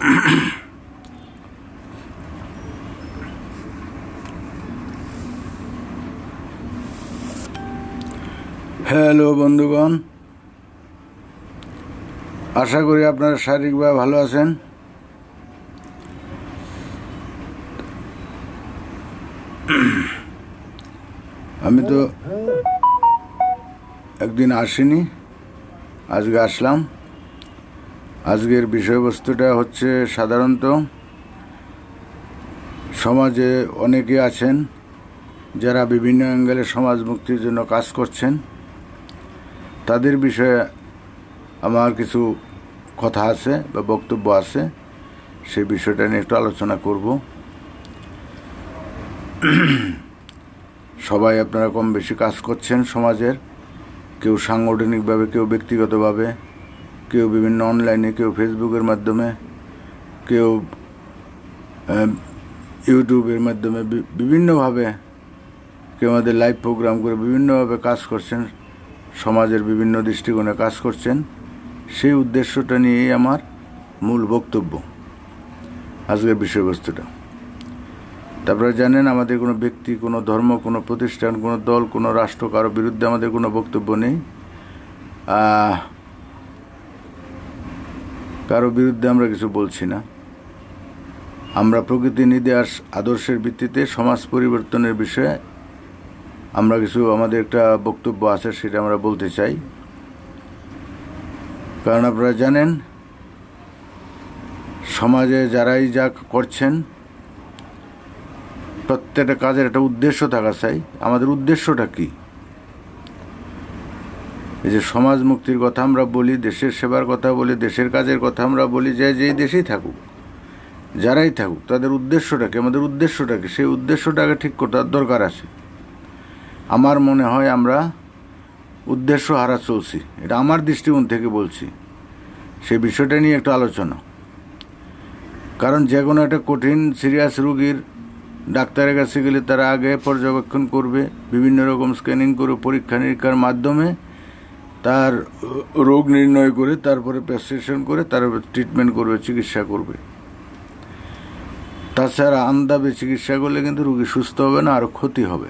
Hello বন্ধুগণ, আশা করি আপনারা শারীরিকভাবে ভালো আছেন। আমি তো একদিন আসিনি, আজকে আসলাম। আজকের বিষয়বস্তুটা হচ্ছে সাধারণত সমাজে অনেকে আছেন যারা বিভিন্ন অ্যাঙ্গেলে সমাজ মুক্তির জন্য কাজ করছেন। তাদের বিষয়ে আমার কিছু কথা আছে বা বক্তব্য আছে, সেই বিষয়টা নিয়ে একটু আলোচনা করব। সবাই আপনারা কম বেশি কাজ করছেন সমাজের, কেউ সাংগঠনিকভাবে, কেউ ব্যক্তিগতভাবে, কেউ বিভিন্ন অনলাইনে, কেউ ফেসবুকের মাধ্যমে, কেউ ইউটিউবের মাধ্যমে, বিভিন্নভাবে কেউ আমাদের লাইভ প্রোগ্রাম করে বিভিন্নভাবে কাজ করছেন, সমাজের বিভিন্ন দৃষ্টিকোণে কাজ করছেন। সেই উদ্দেশ্যটা নিয়েই আমার মূল বক্তব্য, আজকের বিষয়বস্তুটা। তারপরে জানেন, আমাদের কোনো ব্যক্তি, কোনো ধর্ম, কোনো প্রতিষ্ঠান, কোনো দল, কোনো রাষ্ট্র, কারো বিরুদ্ধে আমাদের কোনো বক্তব্য নেই। কারো বিরুদ্ধে আমরা কিছু বলছি না। আমরা প্রকৃতি নীতি আদর্শের ভিত্তিতে সমাজ পরিবর্তনের বিষয়ে আমরা কিছু, আমাদের একটা বক্তব্য আছে, সেটা আমরা বলতে চাই। কারণ আপনারা জানেন, সমাজে যারাই যা করছেন, প্রত্যেকটা কাজের একটা উদ্দেশ্য থাকা চাই। আমাদের উদ্দেশ্যটা কি? এই যে সমাজ মুক্তির কথা আমরা বলি, দেশের সেবার কথা বলি, দেশের কাজের কথা আমরা বলি, যে যেই দেশেই থাকুক, যারাই থাকুক, তাদের উদ্দেশ্যটা কি, আমাদের উদ্দেশ্যটা কি, সেই উদ্দেশ্যটাকে ঠিক করার দরকার আছে। আমার মনে হয় আমরা উদ্দেশ্য হারা চলছি, এটা আমার দৃষ্টিকোণ থেকে বলছি। সেই বিষয়টা নিয়ে একটু আলোচনা। কারণ যে কোনো একটা কঠিন সিরিয়াস রোগীর ডাক্তারের কাছে গেলে তারা আগে পর্যবেক্ষণ করবে, বিভিন্ন রকম স্ক্যানিং করে, পরীক্ষা নিরীক্ষার মাধ্যমে তার রোগ নির্ণয় করে, তারপরে প্রেসক্রিপশন করে তার ট্রিটমেন্ট করবে, চিকিৎসা করবে। তাছাড়া আন্দাবে চিকিৎসা করলে কিন্তু রোগী সুস্থ হবে না, আরও ক্ষতি হবে।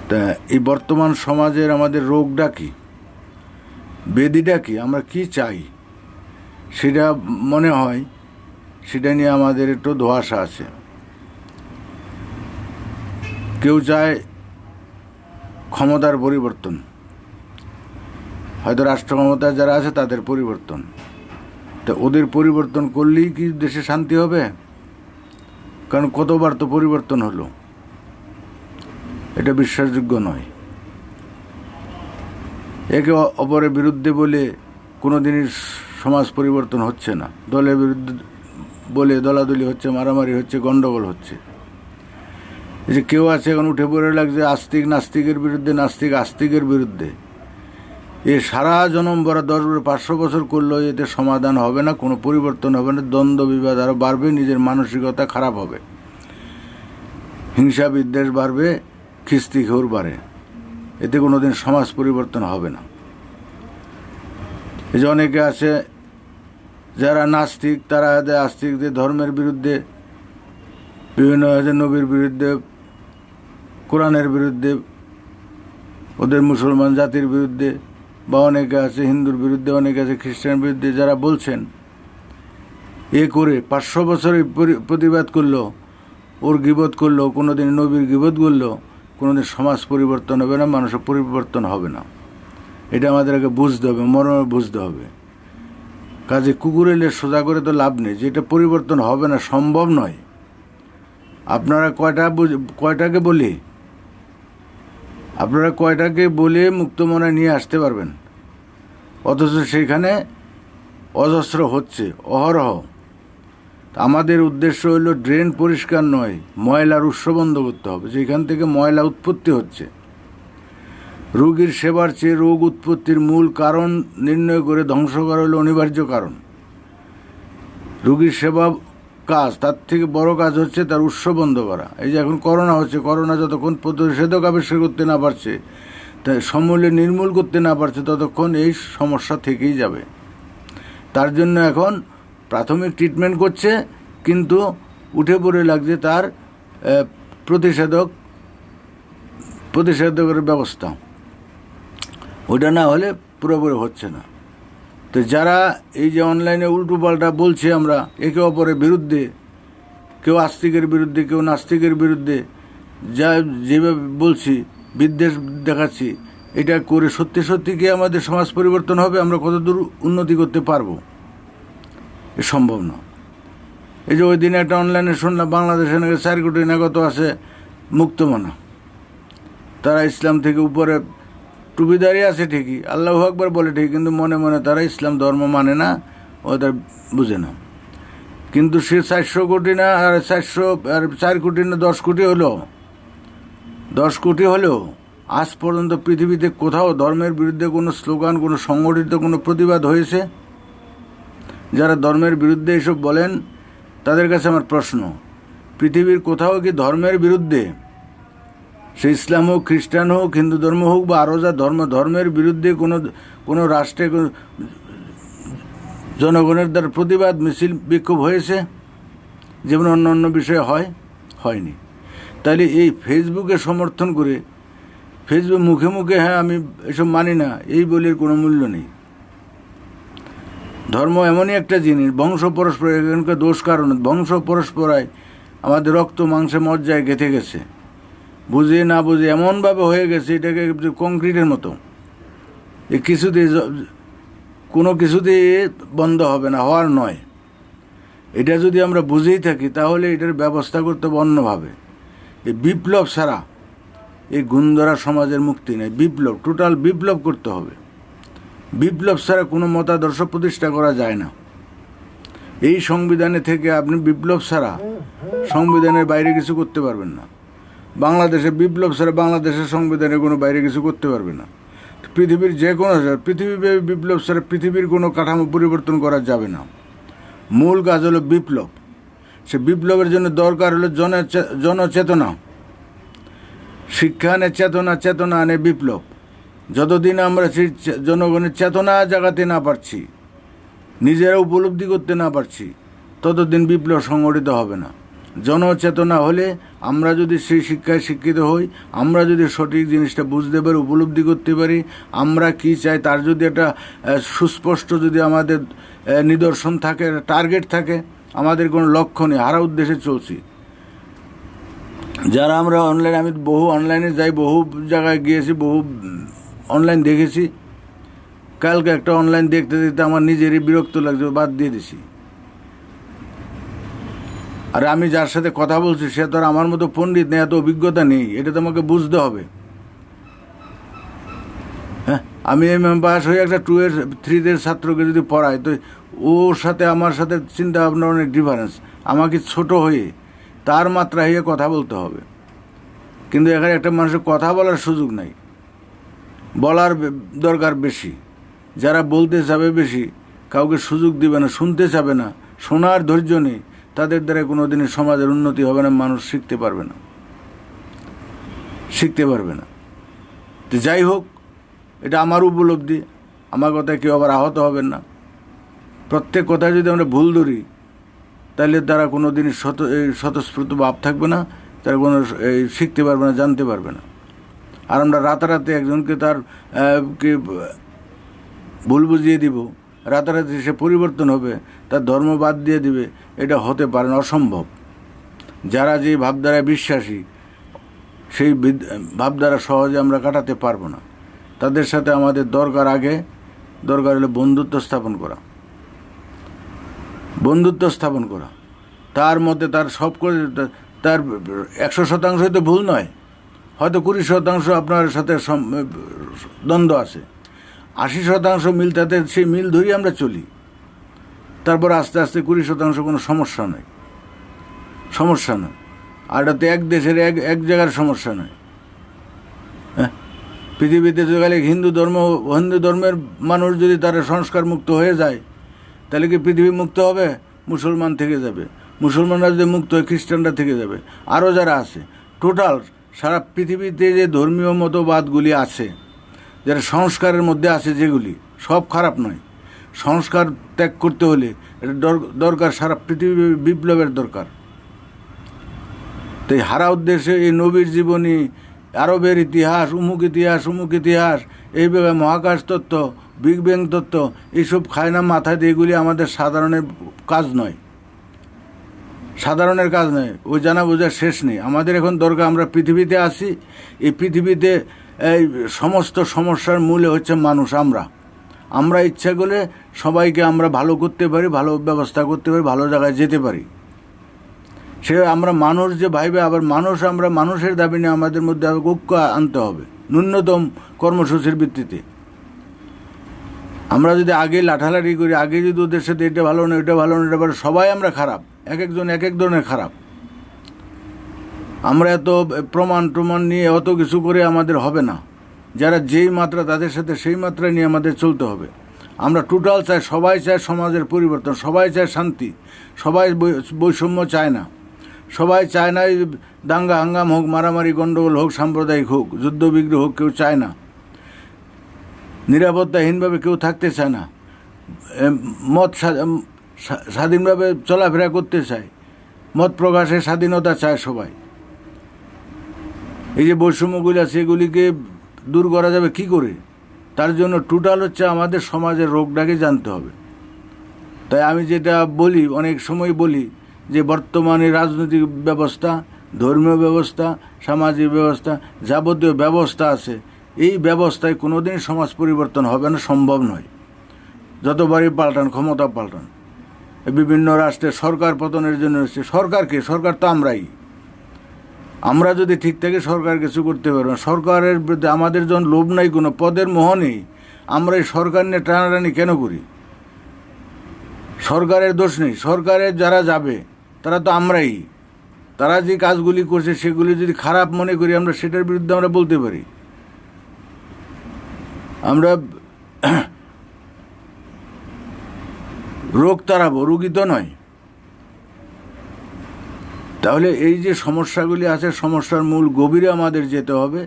তা এই বর্তমান সমাজের আমাদের রোগটা কি, ব্যাধিটা কি, আমরা কি চাই, সেটা মনে হয় সেটা নিয়ে আমাদের একটু ধোঁয়াশা আছে। কেউ চায় ক্ষমতার পরিবর্তন, হয়তো রাষ্ট্র ক্ষমতায় যারা আছে তাদের পরিবর্তন। তা ওদের পরিবর্তন করলেই কি দেশে শান্তি হবে? কারণ কতবার তো পরিবর্তন হলো, এটা বিশ্বাসযোগ্য নয়। একে অপরের বিরুদ্ধে বলে কোনো দিনই সমাজ পরিবর্তন হচ্ছে না। দলের বিরুদ্ধে বলে দলাদলি হচ্ছে, মারামারি হচ্ছে, গণ্ডগোল হচ্ছে। এই যে কেউ আছে এখন উঠে পড়ে লাগছে আস্তিক নাস্তিকের বিরুদ্ধে, নাস্তিক আস্তিকের বিরুদ্ধে। এ সারা জনম ভরা 10-500 বছর করলেও এতে সমাধান হবে না, কোনো পরিবর্তন হবে না। দ্বন্দ্ব বিবাদ আরও বাড়বে, নিজের মানসিকতা খারাপ হবে, হিংসা বিদ্বেষ বাড়বে, খিস্তি খেউর বাড়ে। এতে কোনো দিন সমাজ পরিবর্তন হবে না। এই যে অনেকে আছে যারা নাস্তিক, তারা আস্তিকদের ধর্মের বিরুদ্ধে, বিভিন্ন নবীর বিরুদ্ধে, কোরআনের বিরুদ্ধে, ওদের মুসলমান জাতির বিরুদ্ধে, বা অনেকে আছে হিন্দুর বিরুদ্ধে, অনেকে আছে খ্রিস্টানের বিরুদ্ধে, যারা বলছেন এ করে 500 বছরে প্রতিবাদ করলো, ওর গীবত করলো, কোনোদিন নবীর গীবত করলো, কোনোদিন সমাজ পরিবর্তন হবে না, মানুষের পরিবর্তন হবে না। এটা আমাদেরকে বুঝতে হবে, মর্মে বুঝতে হবে। কাজে কুকুর এলে সোজা করে তো লাভ নেই, যেটা পরিবর্তন হবে না, সম্ভব নয়। আপনারা কয়টাকে বলি, আপনারা কয়টাকে বলে মুক্ত মনে নিয়ে আসতে পারবেন? অথচ সেইখানে অজস্র হচ্ছে অহরহ। আমাদের উদ্দেশ্য হলো ড্রেন পরিষ্কার নয়, ময়লার উৎস বন্ধ করতে হবে। যেখান থেকে ময়লা উৎপত্তি হচ্ছে, রোগীর সেবার চেয়ে রোগ উৎপত্তির মূল কারণ নির্ণয় করে ধ্বংস করা হলো অনিবার্য কারণ। রোগীর সেবা কাজ, তার থেকে বড় কাজ হচ্ছে তার উৎস বন্ধ করা। এই যে এখন করোনা হচ্ছে, করোনা যতক্ষণ প্রতিষেধক আবিষ্কার করতে না পারছে, তাই সমূলে নির্মূল করতে না পারছে, ততক্ষণ এই সমস্যা থেকেই যাবে। তার জন্য এখন প্রাথমিক ট্রিটমেন্ট করছে, কিন্তু উঠে পড়ে লাগছে তার প্রতিষেধকের ব্যবস্থা, ওটা না হলে পুরোপুরি হচ্ছে না। তো যারা এই যে অনলাইনে উল্টো পাল্টা বলছে, আমরা একে অপরের বিরুদ্ধে, কেউ আস্তিকের বিরুদ্ধে, কেউ নাস্তিকের বিরুদ্ধে, যা যেভাবে বলছি, বিদ্বেষ দেখাচ্ছি, এটা করে সত্যি সত্যি কি আমাদের সমাজ পরিবর্তন হবে? আমরা কতদূর উন্নতি করতে পারবো? এ সম্ভব না। এই যে ওই দিনে একটা অনলাইনে শুনলাম, বাংলাদেশে নাকি 4 কোটি না কত আছে মুক্তমনা, তারা ইসলাম থেকে উপরে টুপিদারি আছে ঠিকই, আল্লাহু আকবার বলে ঠিক, কিন্তু মনে মনে তারা ইসলাম ধর্ম মানে না, ওদের বুঝে না। কিন্তু সে 400 কোটি না, আর 4 কোটি না 10 কোটি হলো, 10 কোটি হলেও আজ পর্যন্ত পৃথিবীতে কোথাও ধর্মের বিরুদ্ধে কোনো স্লোগান, কোনো সংগঠিত কোনো প্রতিবাদ হয়েছে? যারা ধর্মের বিরুদ্ধে এসব বলেন তাদের কাছে আমার প্রশ্ন, পৃথিবীর কোথাও কি ধর্মের বিরুদ্ধে, সে ইসলাম হোক, খ্রিস্টান হোক, হিন্দু ধর্ম হোক বা আরও যা ধর্মের বিরুদ্ধে কোনো রাষ্ট্রে জনগণের দ্বারা প্রতিবাদ মিছিল বিক্ষোভ হয়েছে যেমন অন্য বিষয়ে হয়নি? তাহলে এই ফেসবুকে সমর্থন করে, ফেসবুক মুখে মুখে হ্যাঁ আমি এসব মানি না এই বলির কোনো মূল্য নেই। ধর্ম এমনই একটা জিনিস, বংশ পরস্পর, এখানকার দোষ কারণ বংশ পরস্পরায় আমাদের রক্ত মাংসে মজ্জায় গেঁথে গেছে, বুঝে না বুঝে এমনভাবে হয়ে গেছে, এটাকে কংক্রিটের মতো, এ কোনো কিছুতেই বন্ধ হবে না, হওয়ার নয়। এটা যদি আমরা বুঝেই থাকি তাহলে এটার ব্যবস্থা করতে হবে অন্যভাবে। এই বিপ্লব ছাড়া এই গুণধরা সমাজের মুক্তি নেই। বিপ্লব, টোটাল বিপ্লব করতে হবে। বিপ্লব ছাড়া কোনো মতাদর্শ প্রতিষ্ঠা করা যায় না। এই সংবিধানে থেকে আপনি বিপ্লব ছাড়া সংবিধানের বাইরে কিছু করতে পারবেন না। বাংলাদেশে বিপ্লব ছাড়া বাংলাদেশের সংবিধানে কোনো বাইরে কিছু করতে পারবে না। পৃথিবীর যে কোনো পৃথিবীব্যাপী বিপ্লব ছাড়া পৃথিবীর কোনো কাঠামো পরিবর্তন করা যাবে না। মূল কাজ হলো বিপ্লব। সে বিপ্লবের জন্য দরকার হলো জনচেতনা। শিক্ষা আনে চেতনা, চেতনা আনে বিপ্লব। যতদিন আমরা সেই জনগণের চেতনা জাগাতে না পারছি, নিজেরা উপলব্ধি করতে না পারছি, ততদিন বিপ্লব সংগঠিত হবে না। জনচেতনা হলে, আমরা যদি সেই শিক্ষায় শিক্ষিত হই, আমরা যদি সঠিক জিনিসটা বুঝতে পারি, উপলব্ধি করতে পারি, আমরা কি চাই তার যদি একটা সুস্পষ্ট যদি আমাদের নিদর্শন থাকে, টার্গেট থাকে, আমাদের কোনো লক্ষ্য নেই, হারা উদ্দেশ্যে চলছি। যারা আমরা অনলাইন, আমি বহু অনলাইনে যাই, বহু জায়গায় গিয়েছি, বহু অনলাইন দেখেছি। কালকে একটা অনলাইন দেখতে দেখতে আমার নিজেরই বিরক্ত লাগছে, বাদ দিয়ে দিছি। আর আমি যার সাথে কথা বলছি সে তো আর আমার মতো পণ্ডিত নেই, এত অভিজ্ঞতা নেই, এটা তো আমাকে বুঝতে হবে। হ্যাঁ, আমি এমএ পাস হয়ে একটা 2 এর 3 এর ছাত্রকে যদি পড়াই, তো ওর সাথে আমার সাথে চিন্তা ভাবনার অনেক ডিফারেন্স। আমাকে ছোট হয়ে তার মাত্রা হয়ে কথা বলতে হবে, কিন্তু এখানে একটা মানুষের কথা বলার সুযোগ নাই, বলার দরকার বেশি। যারা বলতে চাবে বেশি, কাউকে সুযোগ দিবে না, শুনতে চাবে না, শোনার ধৈর্য নেই, তাদের দ্বারা কোনো দিনই সমাজের উন্নতি হবে না, মানুষ শিখতে পারবে না। তো যাই হোক, এটা আমার উপলব্ধি, আমার কথায় কেউ আবার আহত হবেন না। প্রত্যেক কথায় যদি আমরা ভুল ধরি তাহলে তারা কোনো দিনই স্বতঃস্ফূর্ত ভাব থাকবে না, তারা কোনো শিখতে পারবে না, জানতে পারবে না। আর আমরা রাতারাতি একজনকে তার ভুল বুঝিয়ে দিব, রাতারাতি সে পরিবর্তন হবে, তার ধর্ম বাদ দিয়ে দিবে, এটা হতে পারে না, অসম্ভব। যারা যে ভাবধারায় বিশ্বাসী, সেই ভাবধারা সহজে আমরা কাটাতে পারবো না। তাদের সাথে আমাদের দরকার হলো বন্ধুত্ব স্থাপন করা। তার মধ্যে তার তার 100% তো ভুল নয়, হয়তো 20% আপনার সাথে দ্বন্দ্ব আছে, 80% মিল, তাতে সেই মিল ধরেই আমরা চলি। তারপর আস্তে আস্তে 20% কোনো সমস্যা নয়। আর এটাতে এক দেশের এক জায়গার সমস্যা নয়। হ্যাঁ, পৃথিবীতে গেলে হিন্দু ধর্মের মানুষ যদি তারা সংস্কার মুক্ত হয়ে যায়, তাহলে কি পৃথিবী মুক্ত হবে? মুসলমান থেকে যাবে। মুসলমানরা যদি মুক্ত হয়, খ্রিস্টানরা থেকে যাবে। আরও যারা আছে, টোটাল সারা পৃথিবীতে যে ধর্মীয় মতবাদগুলি আছে, যারা সংস্কারের মধ্যে আছে, যেগুলি সব খারাপ নয়, সংস্কার ত্যাগ করতে হলে এটা দরকার, সারা পৃথিবী বিপ্লবের দরকার। তাই হারা উদ্দেশ্যে এই নবীর জীবনী, আরবের ইতিহাস, অমুক ইতিহাস, এইভাবে মহাকাশ তত্ত্ব, বিগ ব্যাং তত্ত্ব, এইসব খায় না মাথায় দিয়ে, এগুলি আমাদের সাধারণের কাজ নয়, সাধারণের কাজ নয়, ওই জানা বোঝার শেষ নেই। আমাদের এখন দরকার, আমরা পৃথিবীতে আছি, এই পৃথিবীতে এই সমস্ত সমস্যার মূলে হচ্ছে মানুষ। আমরা ইচ্ছা করলে সবাইকে আমরা ভালো করতে পারি, ভালো ব্যবস্থা করতে পারি, ভালো জায়গায় যেতে পারি। সে আমরা মানুষ যে ভাইবে, আবার আমরা মানুষের দাবি নিয়ে আমাদের মধ্যে ঐক্য আনতে হবে ন্যূনতম কর্মসূচির ভিত্তিতে। আমরা যদি আগে লাঠালাঠি করি, আগে যদি ওদের সাথে এটা ভালো না, এটা ভালো না, এটা ভালো, সবাই আমরা খারাপ, এক একজন এক এক ধরনের খারাপ। আমরা এত প্রমাণ নিয়ে অত কিছু করে আমাদের হবে না। যারা যেই মাত্রা, তাদের সাথে সেই মাত্রা নিয়ে আমাদের চলতে হবে। আমরা টোটাল চাই, সবাই চায় সমাজের পরিবর্তন, সবাই চায় শান্তি, সবাই বৈষম্য চায় না, সবাই চায় না দাঙ্গা হাঙ্গাম হোক, মারামারি গণ্ডগোল হোক, সাম্প্রদায়িক হোক, যুদ্ধ বিগ্রহ হোক, কেউ চায় না। নিরাপত্তাহীনভাবে কেউ থাকতে চায় না। মত স্বাধীনভাবে চলাফেরা করতে চায়, মত প্রকাশের স্বাধীনতা চায় সবাই। এই যে বৈষম্যগুলি আছে, এগুলিকে দূর করা যাবে কি করে? তার জন্য টোটাল হচ্ছে আমাদের সমাজের রোগটাকে জানতে হবে। তাই আমি যেটা বলি, অনেক সময় বলি যে বর্তমানে রাজনৈতিক ব্যবস্থা, ধর্মীয় ব্যবস্থা, সামাজিক ব্যবস্থা, যাবতীয় ব্যবস্থা আছে, এই ব্যবস্থায় কোনোদিন সমাজ পরিবর্তন হবে না, সম্ভব নয়। যতবারই পাল্টান, ক্ষমতা পাল্টান, বিভিন্ন রাষ্ট্রের সরকার পতনের জন্য এসেছে। সরকার তো আমরা যদি ঠিক থাকে সরকার কিছু করতে পারবো না। সরকারের বিরুদ্ধে আমাদের যখন লোভ নাই, কোনো পদের মোহ নেই, আমরা এই সরকার নিয়ে টানাটানি কেন করি? সরকারের দোষ নেই, সরকারের যারা যাবে তারা তো আমরাই। তারা যে কাজগুলি করছে সেগুলি যদি খারাপ মনে করি, আমরা সেটার বিরুদ্ধে আমরা বলতে পারি। আমরা রোগ তাড়াবো, রোগী তো নয়। তাহলে এই যে সমস্যাগুলি আছে, সমস্যার মূল গভীরে আমাদের যেতে হবে,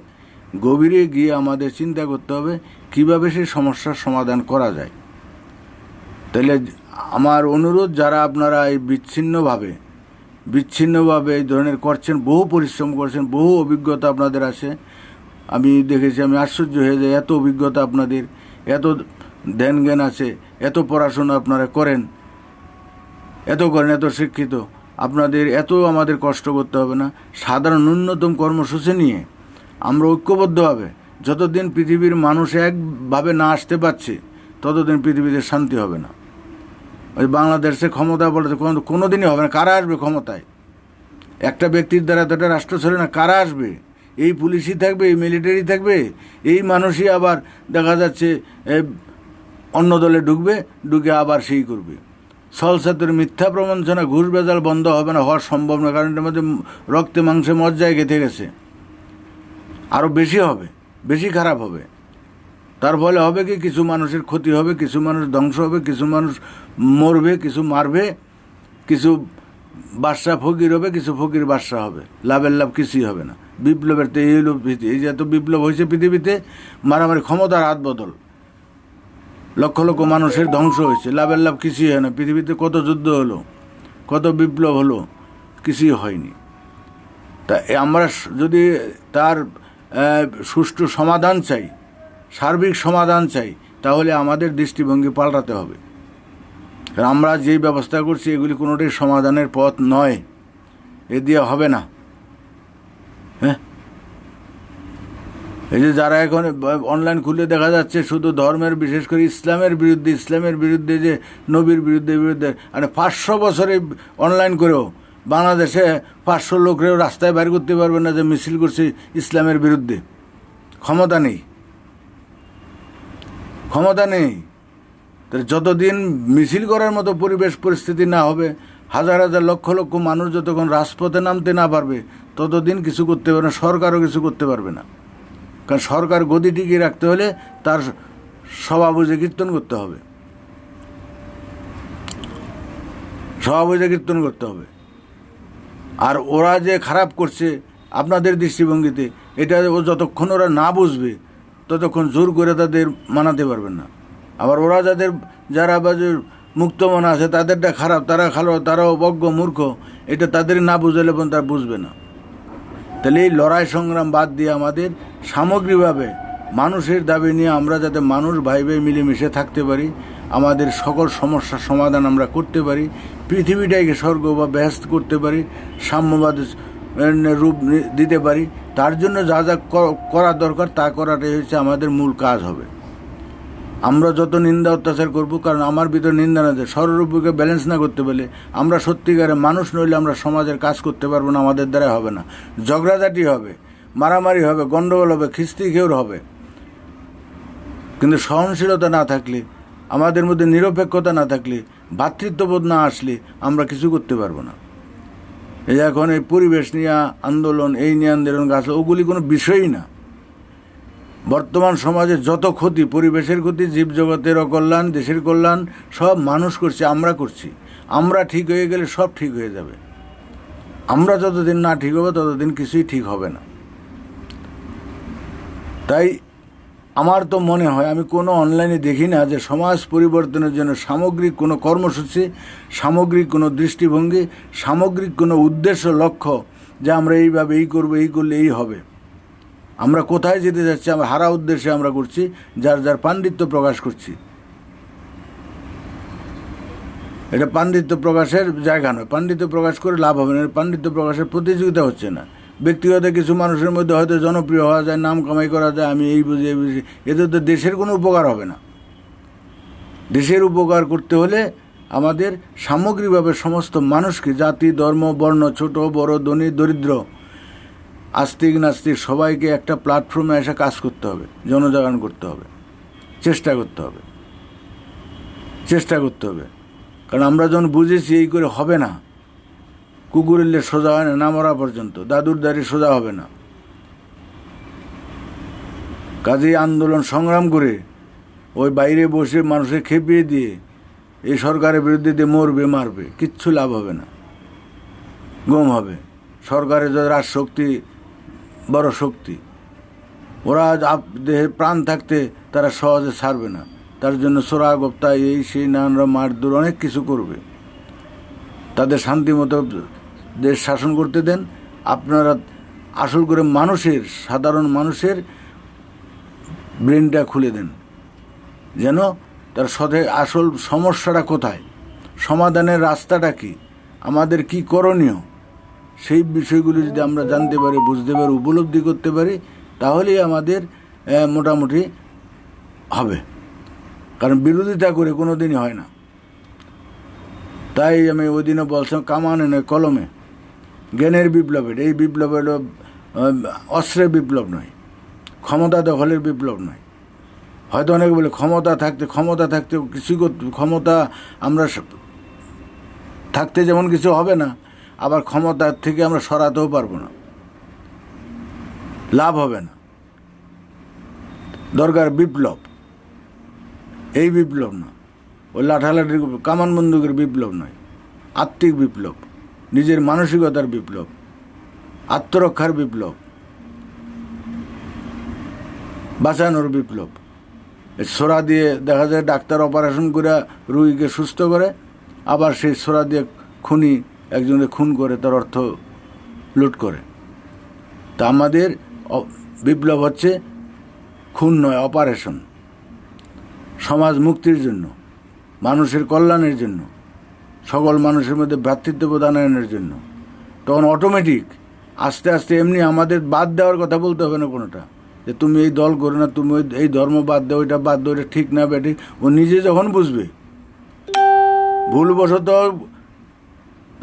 গভীরে গিয়ে আমাদের চিন্তা করতে হবে কিভাবে সেই সমস্যার সমাধান করা যায়। তাহলে আমার অনুরোধ, যারা আপনারা এই বিচ্ছিন্নভাবে এই ধরনের করছেন, বহু পরিশ্রম করছেন, বহু অভিজ্ঞতা আপনাদের আছে, আমি দেখেছি, আমি আশ্চর্য হয়ে যাই, এত অভিজ্ঞতা আপনাদের, এত ধ্যান জ্ঞান আছে, এত পড়াশোনা আপনারা করেন, এত শিক্ষিত, আপনাদের এত আমাদের কষ্ট করতে হবে না। সাধারণ ন্যূনতম কর্মসূচি নিয়ে আমরা ঐক্যবদ্ধভাবে, যতদিন পৃথিবীর মানুষ একভাবে না আসতে পারছে, ততদিন পৃথিবীতে শান্তি হবে না। ওই বাংলাদেশে ক্ষমতা বলতে কোনোদিনই হবে না। কারা আসবে ক্ষমতায়? একটা ব্যক্তির দ্বারা তো একটা রাষ্ট্র চলে না। কারা আসবে? এই পুলিশই থাকবে, এই মিলিটারি থাকবে, এই মানুষই আবার দেখা যাচ্ছে অন্য দলে ঢুকে আবার সেই করবে। সলসাতের মিথ্যা প্রবঞ্চনা, ঘুষ বেজাল বন্ধ হবে না, হওয়ার সম্ভব না। কারণ এটার মধ্যে রক্তে মাংসে মজ্জায় গেঁথে গেছে। আরও বেশি হবে, বেশি খারাপ হবে। তার ফলে হবে কি, কিছু মানুষের ক্ষতি হবে, কিছু মানুষ ধ্বংস হবে, কিছু মানুষ মরবে, কিছু মারবে, কিছু বাদশা ফকির হবে, কিছু ফকির বাদশা হবে। লাভের লাভ কিছুই হবে না। বিপ্লবের তো এই হলো ভীতি। এই যে এত বিপ্লব হয়েছে পৃথিবীতে, মারামারি, ক্ষমতার হাত বদল, লক্ষ লক্ষ মানুষের ধ্বংস হয়েছে, লাভের লাভ কিছুই হয় না। পৃথিবীতে কত যুদ্ধ হলো, কত বিপ্লব হলো, কিছুই হয়নি। তা আমরা যদি তার সুষ্ঠু সমাধান চাই, সার্বিক সমাধান চাই, তাহলে আমাদের দৃষ্টিভঙ্গি পাল্টাতে হবে। কারণ আমরা যেই ব্যবস্থা করছি, এগুলি কোনোটাই সমাধানের পথ নয়, এ দিয়ে হবে না। হ্যাঁ, এই যে যারা এখন অনলাইন খুলে দেখা যাচ্ছে শুধু ধর্মের, বিশেষ করে ইসলামের বিরুদ্ধে যে নবীর বিরুদ্ধে মানে 500 বছরে অনলাইন করেও বাংলাদেশে 500 লোকরেও রাস্তায় বাইর করতে পারবে না যে মিছিল করছে ইসলামের বিরুদ্ধে। ক্ষমতা নেই। তাহলে যতদিন মিছিল করার মতো পরিবেশ পরিস্থিতি না হবে, হাজার হাজার লক্ষ লক্ষ মানুষ যতক্ষণ রাজপথে নামতে না পারবে, ততদিন কিছু করতে পারবে না, সরকারও কিছু করতে পারবে না। কারণ সরকার গদি টিকিয়ে রাখতে হলে তার সভা বুঝে কীর্তন করতে হবে। আর ওরা যে খারাপ করছে আপনাদের দৃষ্টিভঙ্গিতে, এটা যতক্ষণ ওরা না বুঝবে, ততক্ষণ জোর করে তাদের মানাতে পারবেন না। আবার ওরা যারা মুক্ত মনে আছে তাদেরটা খারাপ, তারাও অজ্ঞ মূর্খ, এটা তাদের না বুঝালে তারা বুঝবে না। তাহলে এই লড়াই সংগ্রাম বাদ দিয়ে আমাদের সামগ্রিকভাবে মানুষের দাবি নিয়ে আমরা যাতে মানুষ ভাই ভাই মিলেমিশে থাকতে পারি, আমাদের সকল সমস্যার সমাধান আমরা করতে পারি, পৃথিবীটাকে স্বর্গ বা বেহেশত করতে পারি, সাম্যবাদ রূপ দিতে পারি, তার জন্য যা যা করা দরকার তা করাটাই হচ্ছে আমাদের মূল কাজ হবে। আমরা যত নিন্দা অত্যাচার করব, কারণ আমার ভিতরে নিন্দা না দেয় সর্বরূপকে ব্যালেন্স না করতে পারলে আমরা সত্যিকারে মানুষ নইলে আমরা সমাজের কাজ করতে পারবো না, আমাদের দ্বারা হবে না। ঝগড়াঝাটি হবে, মারামারি হবে, গণ্ডগোল হবে, খিস্তি খেউর হবে, কিন্তু সহনশীলতা না থাকলে, আমাদের মধ্যে নিরপেক্ষতা না থাকলে, ভ্রাতৃত্ববোধ না আসলে আমরা কিছু করতে পারবো না। এই এখন এই পরিবেশ নিয়ে আন্দোলন, এই নিয়ে আন্দোলন গাছ, ওগুলি কোনো বিষয়ই না। বর্তমান সমাজে যত ক্ষতি, পরিবেশের ক্ষতি, জীবজগতের অকল্যাণ, দেশের কল্যাণ, সব মানুষ করছে, আমরা করছি। আমরা ঠিক হয়ে গেলে সব ঠিক হয়ে যাবে। আমরা যতদিন না ঠিক হবে ততদিন কিছুই ঠিক হবে না। তাই আমার তো মনে হয়, আমি কোনো অনলাইনে দেখি না যে সমাজ পরিবর্তনের জন্য সামগ্রিক কোনো কর্মসূচি, সামগ্রিক কোনো দৃষ্টিভঙ্গি, সামগ্রিক কোনো উদ্দেশ্য, লক্ষ্য, যে আমরা এইভাবে এই করবো, এই করলে এই হবে। আমরা কোথায় যেতে যাচ্ছি, আমরা হারা উদ্দেশ্যে আমরা করছি, যার যার পাণ্ডিত্য প্রকাশ করছি। এটা পাণ্ডিত্য প্রকাশের জায়গা নয়। পাণ্ডিত্য প্রকাশ করে লাভ হবে না, পাণ্ডিত্য প্রকাশের প্রতিযোগিতা হচ্ছে না। ব্যক্তিগত কিছু মানুষের মধ্যে হয়তো জনপ্রিয় হওয়া যায়, নাম কামাই করা যায়, আমি এই বুঝি, এতে তো দেশের কোনো উপকার হবে না। দেশের উপকার করতে হলে আমাদের সামগ্রিকভাবে সমস্ত মানুষকে, জাতি, ধর্ম, বর্ণ, ছোট বড়, ধনী দরিদ্র, আস্তিক নাস্তিক, সবাইকে একটা প্ল্যাটফর্মে এসে কাজ করতে হবে, জনজাগরণ করতে হবে, চেষ্টা করতে হবে। কারণ আমরা যখন বুঝেছি এই করে হবে না, কুকুরের সোজা হয় না মরা পর্যন্ত, দাদুর দাড়ি সোজা হবে না। কাজেই আন্দোলন সংগ্রাম করে ওই বাইরে বসে মানুষকে খেপিয়ে দিয়ে এই সরকারের বিরুদ্ধে দিয়ে মরবে, মারবে, কিচ্ছু লাভ হবে না, গম হবে। সরকারের যে রাজশক্তি বড় শক্তি, ওরা দেহের প্রাণ থাকতে তারা সহজে ছাড়বে না। তার জন্য চোরা গপ্তা, এই সেই নানানরা মারধর অনেক কিছু করবে। তাদের শান্তি মতো দেশ শাসন করতে দেন। আপনারা আসল করে মানুষের, সাধারণ মানুষের ব্রেনটা খুলে দেন, যেন তার আসল সমস্যাটা কোথায়, সমাধানের রাস্তাটা কি, আমাদের কি করণীয়, সেই বিষয়গুলি যদি আমরা জানতে পারি, বুঝতে পারি, উপলব্ধি করতে পারি, তাহলেই আমাদের মোটামুটি হবে। কারণ বিরোধিতা করে কোনো দিনই হয় না। তাই আমি ওই দিনও বলছিলাম, কামানে নয় কলমে, জ্ঞানের বিপ্লবের, এই বিপ্লব হলো অস্ত্রের বিপ্লব নয়, ক্ষমতা দখলের বিপ্লব নয়। হয়তো অনেকে বলে ক্ষমতা থাকতে কিছু ক্ষমতা আমরা থাকতে যেমন কিছু হবে না, আবার ক্ষমতার থেকে আমরা সরাতেও পারবো না, লাভ হবে না। দরকার বিপ্লব, এই বিপ্লব না, ওই লাঠালাঠির কামান বন্দুকের বিপ্লব নয়, আত্মিক বিপ্লব, নিজের মানসিকতার বিপ্লব, আত্মরক্ষার বিপ্লব, বাঁচানোর বিপ্লব। ছোরা দিয়ে দেখা যায় ডাক্তার অপারেশন করে রুগীকে সুস্থ করে, আবার সেই ছোরা দিয়ে খুনি একজনের খুন করে তার অর্থ লুট করে। তা আমাদের বিপ্লব হচ্ছে খুন নয়, অপারেশন, সমাজ মুক্তির জন্য, মানুষের কল্যাণের জন্য, সকল মানুষের মধ্যে ভ্রাতৃত্ববোধ আনয়নের জন্য। তখন অটোমেটিক আস্তে আস্তে এমনি আমাদের বাদ দেওয়ার কথা বলতে হবে না কোনোটা, যে তুমি এই দল করো না, তুমি এই ধর্ম বাদ দাও, ওইটা বাদ দাও, এটা ঠিক না বেঠিক। ও নিজে যখন বুঝবে, ভুলবশত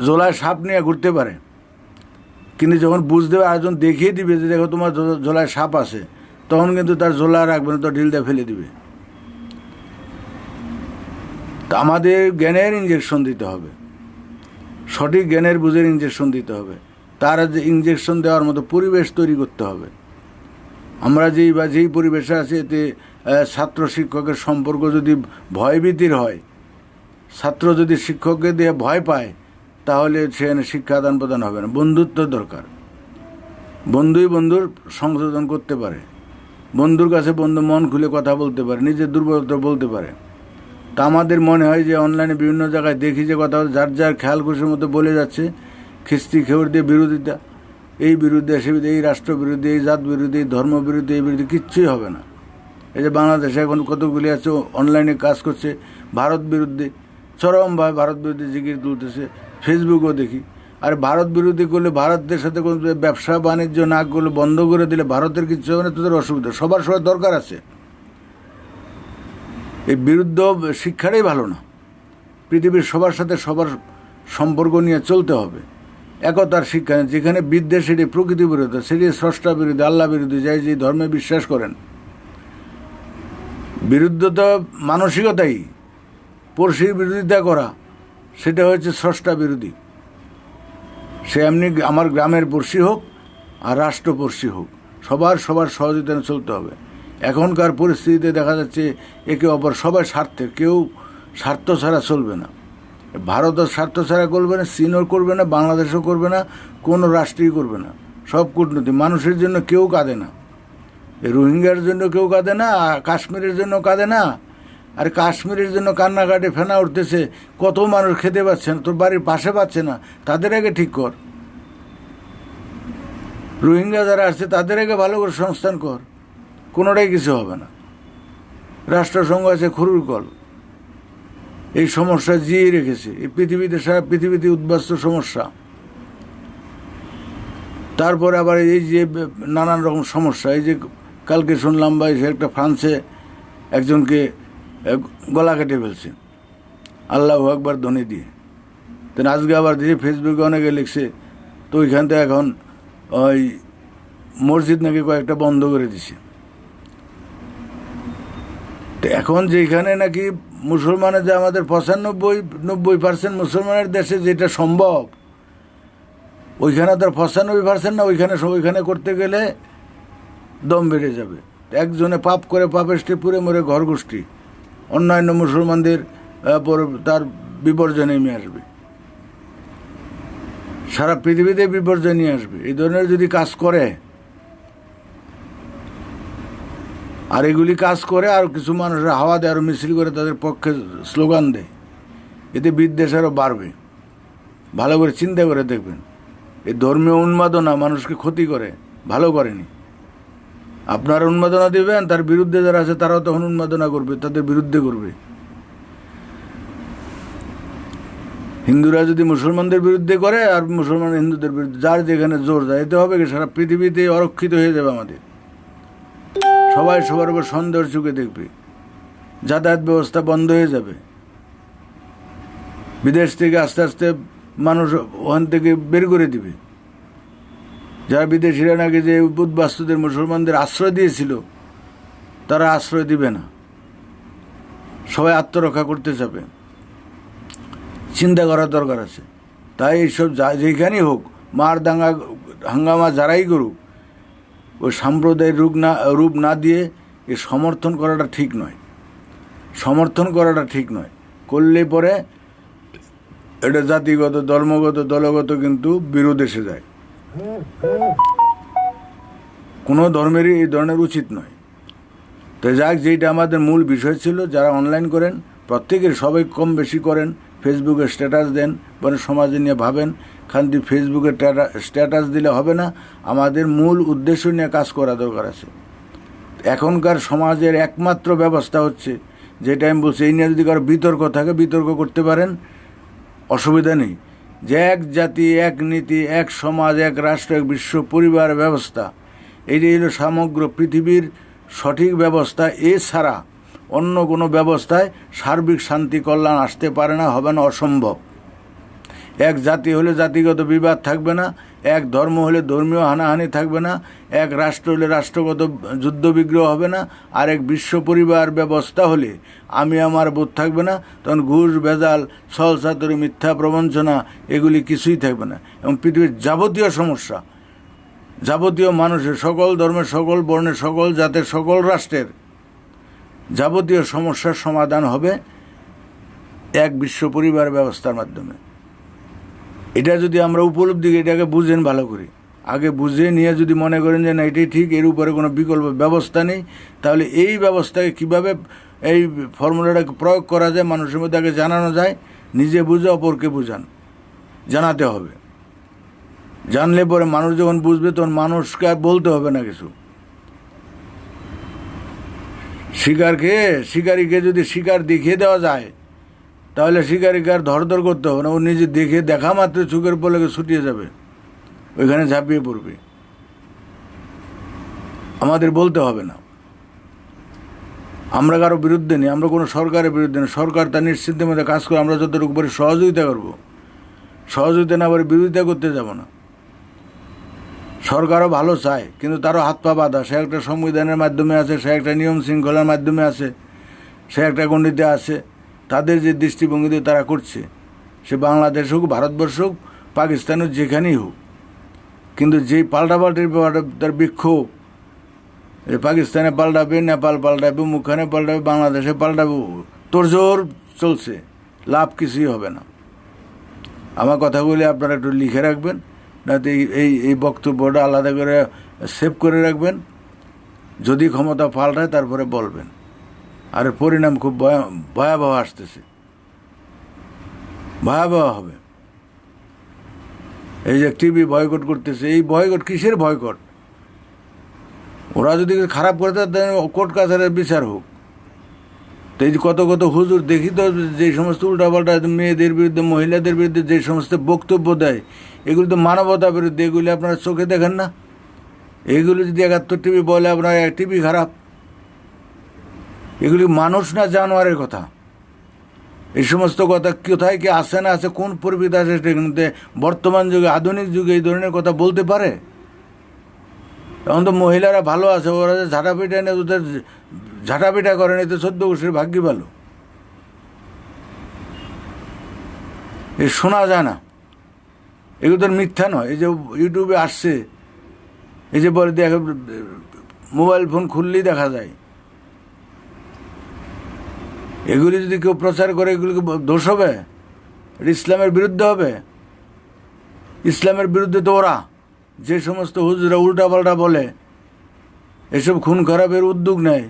জোলায় সাপ নিয়ে ঘুরতে পারে, কিন্তু যখন বুঝতে হবে, আরেকজন দেখিয়ে দিবে যে দেখো তোমার জোলায় সাপ আছে, তখন কিন্তু তার জোলা রাখবে না, তো ঢিলটা ফেলে দিবে। তা আমাদের জ্ঞানের ইঞ্জেকশন দিতে হবে, সঠিক জ্ঞানের বুঝের ইঞ্জেকশন দিতে হবে। তার যে ইঞ্জেকশন দেওয়ার মতো পরিবেশ তৈরি করতে হবে। আমরা যেই পরিবেশে আছে, এতে ছাত্র শিক্ষকের সম্পর্ক যদি ভয়ভীতির হয়, ছাত্র যদি শিক্ষককে দিয়ে ভয় পায়, তাহলে সেখানে শিক্ষা আদান প্রদান হবে না। বন্ধুত্ব দরকার, বন্ধুই বন্ধুর সংশোধন করতে পারে, বন্ধুর কাছে বন্ধু মন খুলে কথা বলতে পারে, নিজের দুর্বলতা বলতে পারে। তা আমাদের মনে হয় যে অনলাইনে বিভিন্ন জায়গায় দেখি যে কথা যার যার খেয়াল খুশির মতো বলে যাচ্ছে, খিস্তি খেউর দিয়ে বিরোধিতা, এই বিরুদ্ধে সে এই রাষ্ট্র বিরোধী, এই জাত বিরোধী, এই ধর্ম বিরোধী, এই বিরোধী কিচ্ছুই হবে না। এই যে বাংলাদেশে এখন কতগুলি আছে অনলাইনে কাজ করছে ভারত বিরুদ্ধে, চরমভাবে ভারত বিরোধী জিগির তুলতেছে, ফেসবুকও দেখি। আর ভারত বিরোধী করলে, ভারতের সাথে কোনো ব্যবসা বাণিজ্য না করলে, বন্ধ করে দিলে ভারতের কিছু হবে না, তোদের অসুবিধা। সবার দরকার আছে। এই বিরুদ্ধ শিক্ষাটাই ভালো না। পৃথিবীর সবার সাথে সবার সম্পর্ক নিয়ে চলতে হবে। একতার শিক্ষা, যেখানে বিদ্বেষ সেটি প্রকৃতি বিরোধী, সেটি স্রষ্টা বিরোধী, আল্লাহ বিরোধী, যাই যে ধর্মে বিশ্বাস করেন। বিরুদ্ধতা মানসিকতাই, পড়শির বিরোধিতা করা, সেটা হচ্ছে স্রষ্টা বিরোধী। সে এমনি আমার গ্রামের পড়শি হোক আর রাষ্ট্রপড়শি হোক, সবার সহযোগিতা চলতে হবে। এখনকার পরিস্থিতিতে দেখা যাচ্ছে একে অপর সবাই স্বার্থে, কেউ স্বার্থ ছাড়া চলবে না। ভারতও স্বার্থ ছাড়া করবে না, চীনও করবে না, বাংলাদেশও করবে না, কোনো রাষ্ট্রই করবে না। সব কূটনীতি। মানুষের জন্য কেউ কাঁদে না, রোহিঙ্গার জন্য কেউ কাঁদে না, কাশ্মীরের জন্য কাঁদে না। আর কাশ্মীরের জন্য কান্নাকাটি ফেনা উঠতেছে, কত মানুষ খেতে পাচ্ছে না, তোর বাড়ির পাশে পাচ্ছে না, তাদের আগে ঠিক কর। রোহিঙ্গা যারা আসছে তাদের আগে ভালো করে সংস্থান কর, কোনোটাই কিছু হবে না। রাষ্ট্রসংঘ আছে খুরুর কল, এই সমস্যা জিয়ে রেখেছে। এই পৃথিবীতে, সারা পৃথিবীতে উদ্বাস্ত সমস্যা। তারপরে আবার এই যে নানান রকম সমস্যা, এই যে কালকে শুনলাম বা একটা ফ্রান্সে একজনকে গলা কেটে ফেলছে আল্লাহু আকবার ধ্বনি দিয়ে। তেন আজকে আবার দিয়ে ফেসবুকে অনেকে লিখছে, তো ওইখান থেকে এখন ওই মসজিদ নাকি কয়েকটা বন্ধ করে দিছে। তো এখন যেখানে নাকি মুসলমানের, যে আমাদের 95-90% মুসলমানের দেশে যেটা সম্ভব, ওইখানে তার 95% না, ওইখানে করতে গেলে দম বেড়ে যাবে। একজনে পাপ করে পাপেষ্টি পুরে মরে ঘর গোষ্ঠী, অন্যান্য মুসলমানদের তার বিপর্যয় নেমে আসবে, সারা পৃথিবীতে বিপর্যয় নিয়ে আসবে এই ধরনের যদি কাজ করে। আর এগুলি কাজ করে আর কিছু মানুষের হাওয়া দেয়, আরও মিছিল করে তাদের পক্ষে স্লোগান দেয়, এতে বিদ্বেষ আরও বাড়বে। ভালো করে চিন্তা করে দেখবেন, এই ধর্মীয় উন্মাদনা মানুষকে ক্ষতি করে, ভালো করেনি। আপনারা উন্মাদনা দেবেন, তার বিরুদ্ধে যারা আছে তারাও তখন উন্মাদনা করবে, তাদের বিরুদ্ধে করবে। হিন্দুরা যদি মুসলমানদের বিরুদ্ধে করে আর মুসলমান হিন্দুদের বিরুদ্ধে, যার যেখানে জোর যায়, এতে হবে কি সারা পৃথিবীতে অরক্ষিত হয়ে যাবে আমাদের। সবাই সবার উপর সন্দেহের চোখে দেখবে, যাতায়াত ব্যবস্থা বন্ধ হয়ে যাবে। বিদেশ থেকে আস্তে আস্তে মানুষ ওখান থেকে বের করে দিবে। যারা বিদেশিরা নাকি যে উদ্বাস্তুদের মুসলমানদের আশ্রয় দিয়েছিল, তারা আশ্রয় দিবে না, সবাই আত্মরক্ষা করতে যাবে। চিন্তা করার দরকার আছে। তাই এইসব যেখানেই হোক, মার দাঙ্গা হাঙ্গামা যারাই করুক, ওই সাম্প্রদায়িক রূপ না দিয়ে এ সমর্থন করাটা ঠিক নয়। সমর্থন করাটা ঠিক নয়, করলে পরে এটা জাতিগত, ধর্মগত, দলগত কিন্তু বিরোধ এসে যায়। কোনো ধর্মেরই এই ধরনের উচিত নয়। তো যাক, যেটা আমাদের মূল বিষয় ছিল, যারা অনলাইন করেন প্রত্যেকের, সবাই কম বেশি করেন, ফেসবুকে স্ট্যাটাস দেন, মানে সমাজে নিয়ে ভাবেন। খালি ফেসবুকে স্ট্যাটাস দিলে হবে না, আমাদের মূল উদ্দেশ্য নিয়ে কাজ করা দরকার আছে। এখনকার সমাজের একমাত্র ব্যবস্থা হচ্ছে, যেটা আমি বলছি, এই নিয়ে যদি কারো বিতর্ক থাকে, বিতর্ক করতে পারেন, অসুবিধা নেই। যে এক জাতি, এক নীতি, এক সমাজ, এক রাষ্ট্র, এক বিশ্ব পরিবার ব্যবস্থা, এটি হলো সমগ্র পৃথিবীর সঠিক ব্যবস্থা। এছাড়া অন্য কোনো ব্যবস্থায় সার্বিক শান্তি কল্যাণ আসতে পারে না, হবে না, অসম্ভব। এক জাতি হলে জাতিগত বিবাদ থাকবে না, এক ধর্ম হলে ধর্মীয় হানাহানি থাকবে না, এক রাষ্ট্র হলে রাষ্ট্রগত যুদ্ধবিগ্রহ হবে না, আর এক বিশ্ব পরিবার ব্যবস্থা হলে আমি আমার বোধ থাকবে না। তখন ঘুষ, ভেজাল, ছলচাতুরি, মিথ্যা প্রবঞ্চনা, এগুলি কিছুই থাকবে না। এবং পৃথিবীর যাবতীয় সমস্যা, যাবতীয় মানুষের, সকল ধর্মের, সকল বর্ণের, সকল জাতের, সকল রাষ্ট্রের যাবতীয় সমস্যার সমাধান হবে এক বিশ্ব পরিবার ব্যবস্থার মাধ্যমে। এটা যদি আমরা উপলব্ধি, এটাকে বুঝেন ভালো করে, আগে বুঝে নিয়ে যদি মনে করেন যে না এটাই ঠিক, এর উপরে কোনো বিকল্প ব্যবস্থা নেই, তাহলে এই ব্যবস্থাকে কীভাবে এই ফর্মুলাটাকে প্রয়োগ করা যায়, মানুষের মধ্যে আগে জানানো যায়, নিজে বুঝে অপরকে বুঝান, জানাতে হবে। জানলে পরে মানুষ যখন বুঝবে তখন মানুষকে আর বলতে হবে না কিছু। শিকারীকে যদি শিকার দেখিয়ে দেওয়া যায় তাহলে শিকারীকে আর ধরধর করতে হবে না, ও নিজে দেখা মাত্র চোখের পলকে ছুটিয়ে যাবে, ওইখানে ঝাঁপিয়ে পড়বে, আমাদের বলতে হবে না। আমরা কারো বিরুদ্ধে নেই, আমরা কোনো সরকারের বিরুদ্ধে নেই। সরকার তার নিশ্চিন্তের মধ্যে কাজ করে, আমরা যতটুকু পারি সহযোগিতা করব, সহযোগিতা না করে বিরোধিতা করতে যাব না। সরকারও ভালো চায়, কিন্তু তারও হাত পা বাঁধা। সে একটা সংবিধানের মাধ্যমে আছে, সে একটা নিয়ম শৃঙ্খলার মাধ্যমে আছে, সে একটা গণ্ডিতে আছে। তাদের যে দৃষ্টিভঙ্গিতে তারা করছে, সে বাংলাদেশ হোক, ভারতবর্ষ হোক, পাকিস্তান হোক, যেখানেই হোক, কিন্তু যেই পাল্টাপাল্টির ব্যাপারটা তার বিক্ষোভ, পাকিস্তানে পাল্টাবে, নেপাল পাল্টাবে, মুখানে পাল্টাবে, বাংলাদেশে পাল্টাবে, তোড়জোড় চলছে, লাভ কিছুই হবে না। আমার কথাগুলি আপনারা একটু লিখে রাখবেন, নাতে এই বক্তব্যটা আলাদা করে সেভ করে রাখবেন। যদি ক্ষমতা পাল্টায় তারপরে বলবেন। আর পরিণাম খুব ভয়াবহ আসতেছে, ভয়াবহ হবে। এই যে টিভি বয়কট করতেছে, এই বয়কট কিসের বয়কট? ওরা যদি খারাপ করে দেয় কোর্ট কাছারের বিচার হোক। তো এই যে কত কত হুজুর দেখি তো, যে সমস্ত উল্টাপাল্টা মেয়েদের বিরুদ্ধে, মহিলাদের বিরুদ্ধে যে সমস্ত বক্তব্য দেয়, এগুলি তো মানবতা বিরুদ্ধে। এগুলি আপনারা চোখে দেখেন না? এইগুলো যদি 71 টিভি বলে আপনার টিভি খারাপ, এগুলি মানুষ না জানোয়ারের কথা। এই সমস্ত কথা কোথায় কি আসে না আছে, কোন পরিবেশ আছে, কিন্তু বর্তমান যুগে, আধুনিক যুগে এই ধরনের কথা বলতে পারে? এখন তো মহিলারা ভালো আছে, ওরা যে ঝাঁটাপিটা নেই, ওদের ঝাঁটাপিটা করেন, এতে 14 বছরের ভাগ্যি ভালো। এ শোনা যায় না, এগুলো তো মিথ্যা নয়। এই যে ইউটিউবে আসছে, এই যে বলে দেখা, মোবাইল ফোন খুললেই দেখা যায়। এগুলি যদি কেউ প্রচার করে, এগুলিকে দোষ হবে, এটা ইসলামের বিরুদ্ধে হবে। ইসলামের বিরুদ্ধে তো ওরা যে সমস্ত হুজুরা উল্টাপাল্টা বলে, এসব খুন খারাপের উদ্যোগ নেয়,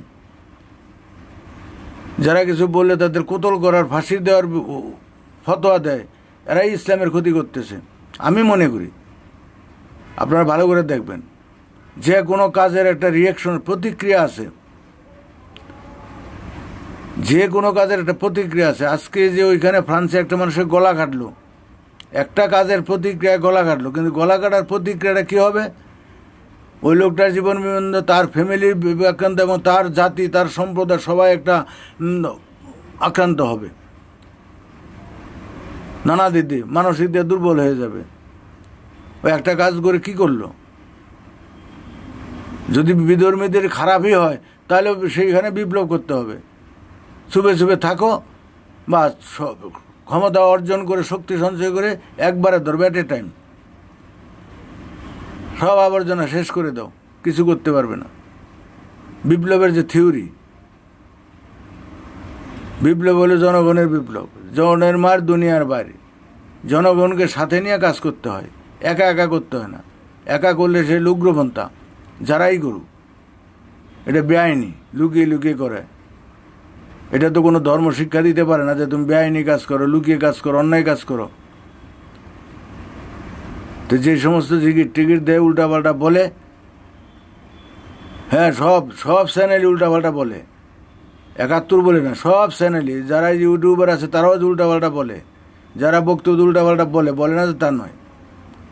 যারা কিছু বললে তাদের কোতল করার, ফাঁসি দেওয়ার ফতোয়া দেয়, এরাই ইসলামের ক্ষতি করতেছে আমি মনে করি। আপনারা ভালো করে দেখবেন, যে কোনো কাজের একটা রিয়াকশন, প্রতিক্রিয়া আছে, যে কোনো কাজের একটা প্রতিক্রিয়া আছে। আজকে যে ওইখানে ফ্রান্সে একটা মানুষের গলা কাটলো, একটা কাজের প্রতিক্রিয়া গলা কাটলো, কিন্তু গলা কাটার প্রতিক্রিয়াটা কী হবে? ওই লোকটার জীবন বিভিন্ন, তার ফ্যামিলির আক্রান্ত এবং তার জাতি, তার সম্প্রদায় সবাই একটা আক্রান্ত হবে, নানা দিদি মানসিক দিয়ে দুর্বল হয়ে যাবে। ওই একটা কাজ করে কি করলো? যদি বিধর্মীদের খারাপই হয় তাহলে সেইখানে বিপ্লব করতে হবে। চুপে চুপে থাকো, বা ক্ষমতা অর্জন করে, শক্তি সঞ্চয় করে একবারে ধরবে, এট এ টাইম সব আবর্জনা শেষ করে দাও, কিছু করতে পারবে না। বিপ্লবের যে থিওরি, বিপ্লব হলো জনগণের বিপ্লব, জনের মার দুনিয়ার বাইরে। জনগণকে সাথে নিয়ে কাজ করতে হয়, একা একা করতে হয় না। একা করলে সে উগ্রপন্থা, যারাই করুক, এটা বেআইনি, লুকিয়ে লুকিয়ে করে। এটা তো কোনো ধর্ম শিক্ষা দিতে পারে না যে তুমি বেআইনি কাজ করো, লুকিয়ে কাজ করো, অন্যায় কাজ করো। তো যে সমস্ত টিকিট দেয়, উল্টাপাল্টা বলে, হ্যাঁ সব চ্যানেলই উল্টাপাল্টা বলে, 71 বলে না, সব চ্যানেলই। যারা ইউটিউবার আছে তারাও উল্টাপাল্টা বলে, যারা বক্তব্য উল্টাপাল্টা বলে না যে তা নয়,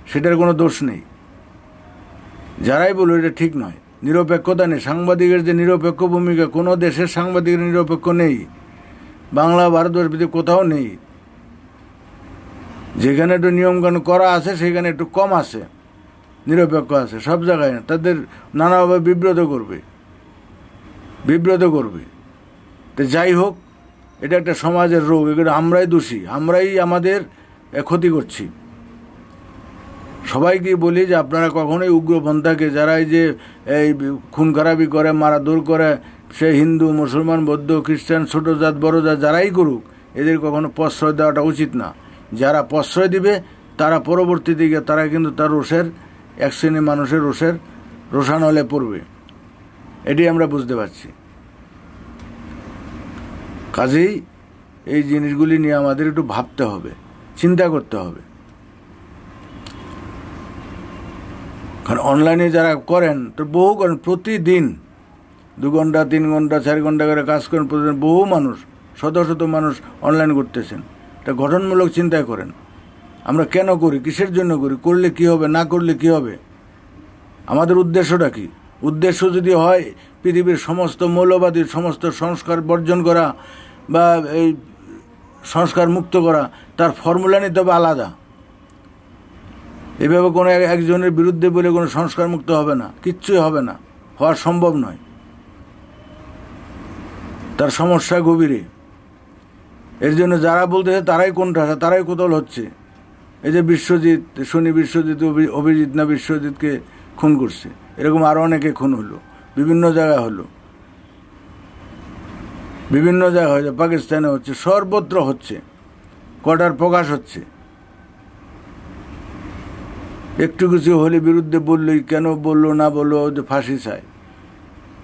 সেটার কোনো দোষ নেই। যারাই বলো এটা ঠিক নয়, নিরপেক্ষতা নেই। সাংবাদিকের যে নিরপেক্ষ ভূমিকা, কোনো দেশের সাংবাদিকের নিরপেক্ষ নেই, বাংলা ভারতবর্ষ কোথাও নেই। যেখানে একটু নিয়মকানুন করা আছে সেখানে একটু কম আছে, নিরপেক্ষ আছে, সব জায়গায় না। তাদের নানাভাবে বিব্রত করবে। তো যাই হোক, এটা একটা সমাজের রোগ, এগুলো আমরাই দোষী, আমরাই আমাদের ক্ষতি করছি। সবাইকে বলি যে আপনারা কখনোই উগ্রপন্থাকে, যারা এই যে এই খুন খারাপি করে, মারাধর করে, সে হিন্দু, মুসলমান, বৌদ্ধ, খ্রিস্টান, ছোটো জাত বড় জাত যারাই করুক, এদের কখনো প্রশ্রয় দেওয়াটা উচিত না। যারা প্রশ্রয় দিবে তারা পরবর্তী দিকে তারা কিন্তু তার রোষের, এক শ্রেণীর মানুষের রোষানলে পড়বে। এটি আমরা বুঝতে পারছি। কাজেই এই জিনিসগুলি নিয়ে আমাদের একটু ভাবতে হবে, চিন্তা করতে হবে। কারণ অনলাইনে যারা করেন তো বহু করেন, প্রতিদিন 2 ঘন্টা 3 ঘন্টা 4 ঘন্টা করে কাজ করেন প্রতিদিন, বহু মানুষ, শত শত মানুষ অনলাইন করতেছেন। এটা গঠনমূলক চিন্তা করেন, আমরা কেন করি, কিসের জন্য করি, করলে কি হবে, না করলে কি হবে, আমাদের উদ্দেশ্যটা কি? উদ্দেশ্য যদি হয় পৃথিবীর সমস্ত মৌলবাদীর সমস্ত সংস্কার বর্জন করা বা এই সংস্কার মুক্ত করা, তার ফর্মুলা নিতে হবে আলাদা। এভাবে কোনো একজনের বিরুদ্ধে বলে কোনো সংস্কার মুক্ত হবে না, কিচ্ছুই হবে না, হওয়া সম্ভব নয়। তার সমস্যা গভীরে। এর জন্য যারা বলতেছে তারাই কোণঠাসা, তারাই কোতল হচ্ছে। এই যে বিশ্বজিৎ, শনি বিশ্বজিৎ, অভিজিৎ না বিশ্বজিৎকে খুন করছে, এরকম আরও অনেকে খুন হলো, বিভিন্ন জায়গায় হলো, বিভিন্ন জায়গায় হয়েছে, পাকিস্তানে হচ্ছে, সর্বত্র হচ্ছে, কটার প্রকাশ হচ্ছে। একটু কিছু হলে বিরুদ্ধে বললেই কেন বললো না বললো, যে ফাঁসি চায়,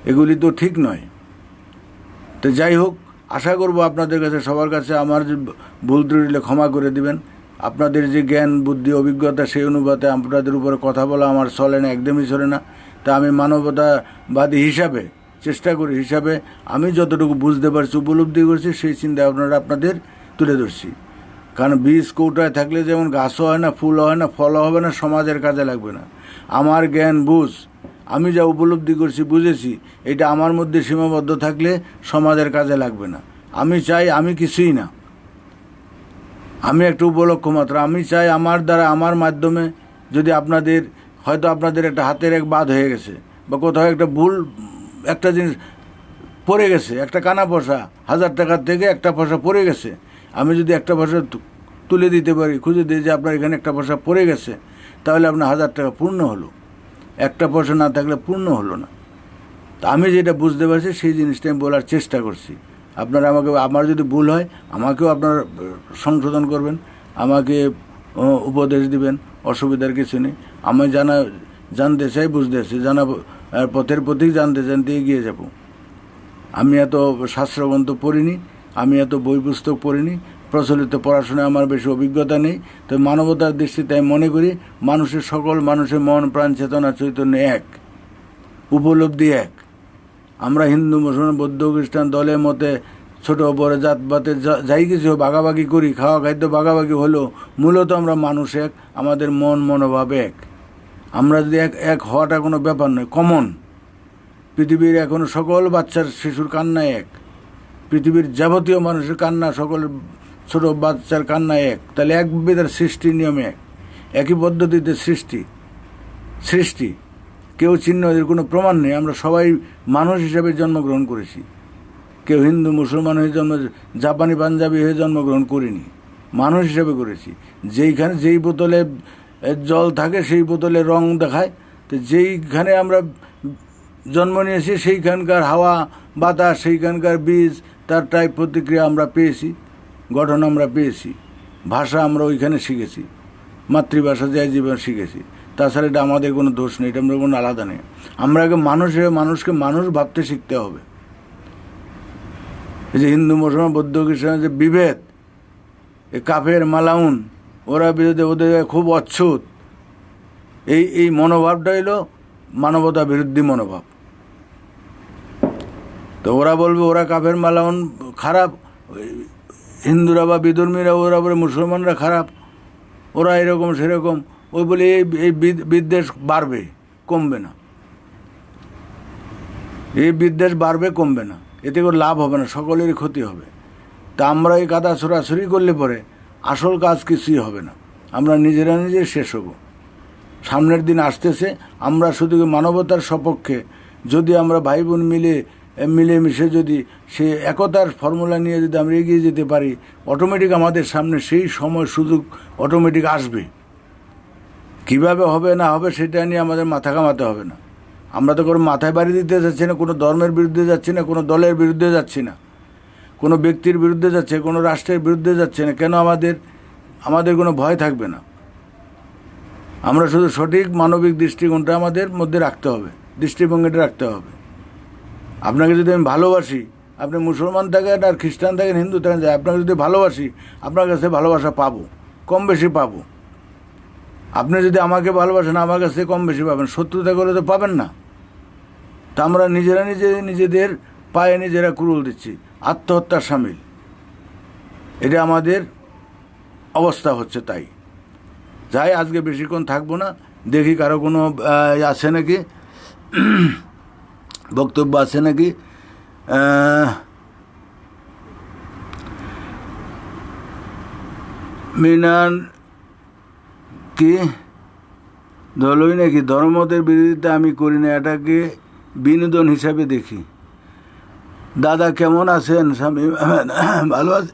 এগুলি তো ঠিক নয়। তো যাই হোক, আশা করব আপনাদের কাছে, সবার কাছে আমার যে ভুল ত্রুটিলে ক্ষমা করে দিবেন। আপনাদের যে জ্ঞান বুদ্ধি অভিজ্ঞতা, সেই অনুপাতে আপনাদের উপরে কথা বলা আমার চলে না, একদমই চলে না। তা আমি মানবতাবাদী হিসাবে চেষ্টা করি, হিসাবে আমি যতটুকু বুঝতে পারছি, উপলব্ধি করছি, সেই চিন্তা আপনাদের তুলে ধরছি। কারণ বীজ কৌটায় থাকলে যেমন গাছও হয় না, ফুলও হয় না, ফলও হবে না, সমাজের কাজে লাগবে না। আমার জ্ঞান বুঝ, আমি যা উপলব্ধি করছি, বুঝেছি, এটা আমার মধ্যে সীমাবদ্ধ থাকলে সমাজের কাজে লাগবে না। আমি চাই আমি কিছুই না, আমি একটা উপলক্ষ মাত্র। আমি চাই আমার দ্বারা, আমার মাধ্যমে যদি আপনাদের, হয়তো আপনাদের একটা হাতের এক বাদ হয়ে গেছে, বা কোথাও একটা ভুল একটা জিনিস পড়ে গেছে, একটা কানা পয়সা, 1000 টাকার থেকে একটা পয়সা পড়ে গেছে, আমি যদি একটা পয়সা তুলে দিতে পারি, খুঁজে দিই যে আপনার এখানে একটা পয়সা পড়ে গেছে, তাহলে আপনার 1000 টাকা পূর্ণ হলো। একটা পয়সা না থাকলে পূর্ণ হলো না। তা আমি যেটা বুঝতে পারছি সেই জিনিসটা আমি বলার চেষ্টা করছি। আপনারা আমাকে, আমার যদি ভুল হয় আমাকেও আপনারা সংশোধন করবেন, আমাকে উপদেশ দিবেন, অসুবিধার কিছু নেই। আমি জানতে চাই, বুঝতে চাই, পথের প্রতীক জানতে জানতে এগিয়ে যাব। আমি এত শাস্ত্রগ্রন্থ পড়িনি, আমি এত বই পুস্তক পড়িনি, প্রচলিত পড়াশোনায় আমার বেশি অভিজ্ঞতা নেই। তো মানবতার দৃষ্টিতে আমি মনে করি মানুষের, সকল মানুষের মন প্রাণ চেতনা চৈতন্য এক, উপলব্ধি এক। আমরা হিন্দু মুসলমান বৌদ্ধ খ্রিস্টান দলে মতে ছোট বড় জাতপাতে যাই কিছু ভাগাভাগি করি, খাওয়া খাদ্য ভাগাভাগি হলেও মূলত আমরা মানুষ এক, আমাদের মন মনোভাব এক। আমরা যদি এক হওয়াটা কোনো ব্যাপার নয়, কমন। পৃথিবীর এখনো সকল বাচ্চার শিশুর কান্না এক, পৃথিবীর যাবতীয় মানুষের কান্না, সকল ছোট বাচ্চার কান্না এক। তাহলে এক বিধার সৃষ্টির নিয়ম এক, একই পদ্ধতিতে সৃষ্টি, কেউ চিহ্ন, এর কোনো প্রমাণ নেই। আমরা সবাই মানুষ হিসাবে জন্মগ্রহণ করেছি, কেউ হিন্দু মুসলমান হয়ে জাপানি পাঞ্জাবি হয়ে জন্মগ্রহণ করিনি, মানুষ হিসাবে করেছি। যেই বোতলে জল থাকে সেই বোতলে রং দেখায়, তো যেইখানে আমরা জন্ম নিয়েছি সেইখানকার হাওয়া বাতাস, সেইখানকার বীজ, তার টাইপ প্রতিক্রিয়া আমরা পেয়েছি, গঠন আমরা পেয়েছি, ভাষা আমরা ওইখানে শিখেছি, মাতৃভাষা যাই জীবন শিখেছি। তাছাড়া এটা আমাদের কোনো দোষ নেই, এটা আমরা কোনো আলাদা নেই। আমরা আগে মানুষকে মানুষ ভাবতে শিখতে হবে। এই যে হিন্দু মুসলমান বৌদ্ধ খ্রিস্টানের যে বিভেদ, এই কাফের মালাউন, ওরা বিরোধী, ওদের খুব অচ্ছুত, এই মনোভাবটা হলো মানবতা বিরোধী মনোভাব। তো ওরা বলবে ওরা কাফের মালাউন খারাপ, হিন্দুরা বা বিধর্মীরা, ওরা বলে মুসলমানরা খারাপ, ওরা এরকম সেরকম, ওই বলে এই বিদ্বেষ বাড়বে, কমবে না। এই বিদ্বেষ বাড়বে, কমবে না, এতে করে লাভ হবে না, সকলেরই ক্ষতি হবে। তা আমরা এই কাদা ছোড়াছড়ি করলে পরে আসল কাজ কিছুই হবে না, আমরা নিজেরা নিজে শেষ হব। সামনের দিন আসতেছে, আমরা শুধু মানবতার সপক্ষে যদি আমরা ভাই বোন মিলেমিশে যদি সে একতার ফর্মুলা নিয়ে যদি আমরা এগিয়ে যেতে পারি, অটোমেটিক আমাদের সামনে সেই সময় সুযোগ অটোমেটিক আসবে। কিভাবে হবে না হবে সেটা নিয়ে আমাদের মাথা ঘামাতে হবে না। আমরা তো কোনো মাথায় বাড়ি দিতে যাচ্ছি না, কোনো ধর্মের বিরুদ্ধে যাচ্ছি না, কোনো দলের বিরুদ্ধে যাচ্ছি না, কোনো ব্যক্তির বিরুদ্ধে যাচ্ছে, কোনো রাষ্ট্রের বিরুদ্ধে যাচ্ছে না। কেন আমাদের কোনো ভয় থাকবে না। আমরা শুধু সঠিক মানবিক দৃষ্টিকোণটা আমাদের মধ্যে রাখতে হবে, দৃষ্টিভঙ্গিটা রাখতে হবে। আপনাকে যদি আমি ভালোবাসি, আপনি মুসলমান থাকেন আর খ্রিস্টান থাকেন, হিন্দু থাকেন, আপনাকে যদি ভালোবাসি আপনার কাছে ভালোবাসা পাবো, কম বেশি পাবো। আপনি যদি আমাকে ভালোবাসেন আমার কাছে কম বেশি পাবেন, শত্রুতা করলে তো পাবেন না। তা আমরা নিজেরা নিজেদের পায়ে নিজেরা কুড়ুল দিচ্ছি, আত্মহত্যার সামিল। এটা আমাদের অবস্থা হচ্ছে। তাই যাই, আজকে বেশিক্ষণ থাকবো না, দেখি কারো কোনো আছে নাকি, বক্তব্য আছে নাকি। মিনান কি দলই নাকি? ধর্মমতের বিরোধিতা আমি করি না, এটাকে বিনোদন হিসাবে দেখি। দাদা কেমন আছেন? স্বামী ভালো আছে?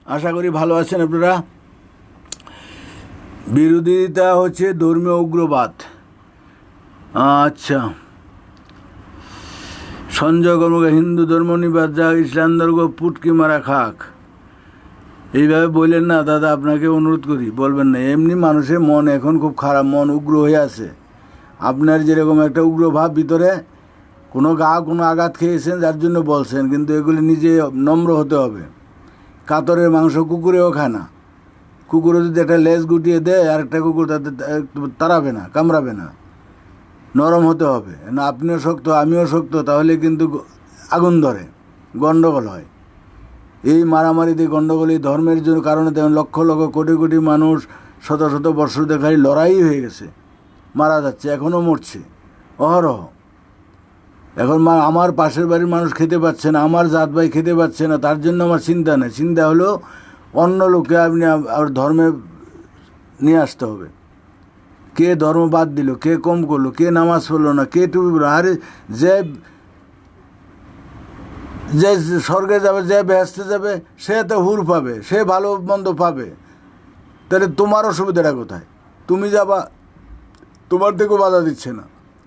আশা করি ভালো আছেন আপনারা। বিরোধিতা হচ্ছে ধর্মীয় উগ্রবাদ। আচ্ছা, সঞ্জয় কর্মকার, হিন্দু ধর্ম নিবাদ যা, ইসলাম ধর্ম পুটকি মারা খাক। এইভাবে বললেন না দাদা, আপনাকে অনুরোধ করি বলবেন না। এমনি মানুষের মন এখন খুব খারাপ, মন উগ্র হয়ে আছে। আপনার যেরকম একটা উগ্র ভাব ভিতরে, কোনো আঘাত খেয়েছেন যার জন্য বলছেন, কিন্তু এগুলি নিজে নম্র হতে হবে। কাতরের মাংস কুকুরেও খায় না। কুকুরে যদি একটা লেজ গুটিয়ে দেয় আর একটা কুকুর তাতে তাড়াবে না, কামড়াবে না। নরম হতে হবে না। আপনিও শক্ত আমিও শক্ত, তাহলে কিন্তু আগুন ধরে, গণ্ডগোল হয়। এই মারামারিতে গণ্ডগোল এই ধর্মের জন্য কারণে দেখুন লক্ষ লক্ষ কোটি কোটি মানুষ শত শত বর্ষ দেখাই লড়াই হয়ে গেছে, মারা যাচ্ছে, এখনও মরছে অহরহ। এখন আমার পাশের বাড়ির মানুষ খেতে পাচ্ছে না, আমার জাত ভাই খেতে পাচ্ছে না, তার জন্য আমার চিন্তা নেই। চিন্তা হলো অন্য লোককে আপনি আর ধর্মে নিয়ে আসতে হবে। কে ধর্ম বাদ দিল, কে কম করলো, কে নামাজ পড়লো না, কে টুপি পড়লো। আরে যে স্বর্গে যাবে, যে বেহেশতে যাবে, সে তো হুর পাবে, সে ভালো মন্দ পাবে। তাহলে তোমার অসুবিধাটা কোথায়? তুমি যাবা, তোমার থেকেও বাধা দিচ্ছে না,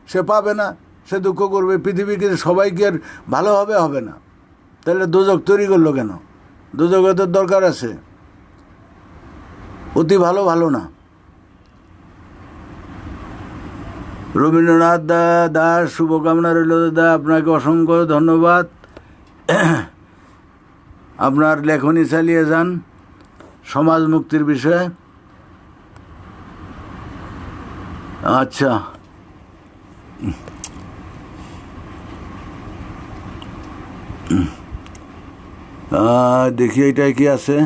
সে পাবে না, সে দুঃখ করবে। পৃথিবীকে সবাই কি আর ভালো হবে? হবে না। তাহলে দোজক তৈরি করলো কেন? দোজকের তো দরকার আছে। অতি ভালো ভালো না। রবীন্দ্রনাথ দাস, শুভকামনা রইল দাদা, আপনাকে অসংখ্য ধন্যবাদ। আপনার লেখনী চালিয়ে যান সমাজ মুক্তির বিষয়ে। আচ্ছা, দেখি এটাই কি আছে।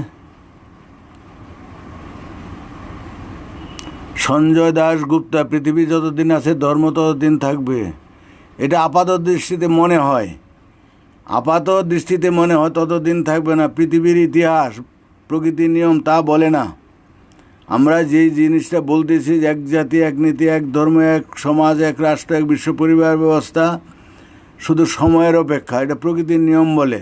সঞ্জয় দাস গুপ্তা, পৃথিবী যতদিন আছে ধর্ম ততদিন থাকবে। এটা আপাত দৃষ্টিতে মনে হয়, ততদিন থাকবে না। পৃথিবীর ইতিহাস, প্রকৃতির নিয়ম তা বলে না। আমরা যেই জিনিসটা বলতেছি, এক জাতি এক নীতি, এক ধর্ম এক সমাজ, এক রাষ্ট্র, এক বিশ্ব পরিবার ব্যবস্থা, শুধু সময়ের অপেক্ষা। এটা প্রকৃতির নিয়ম বলে।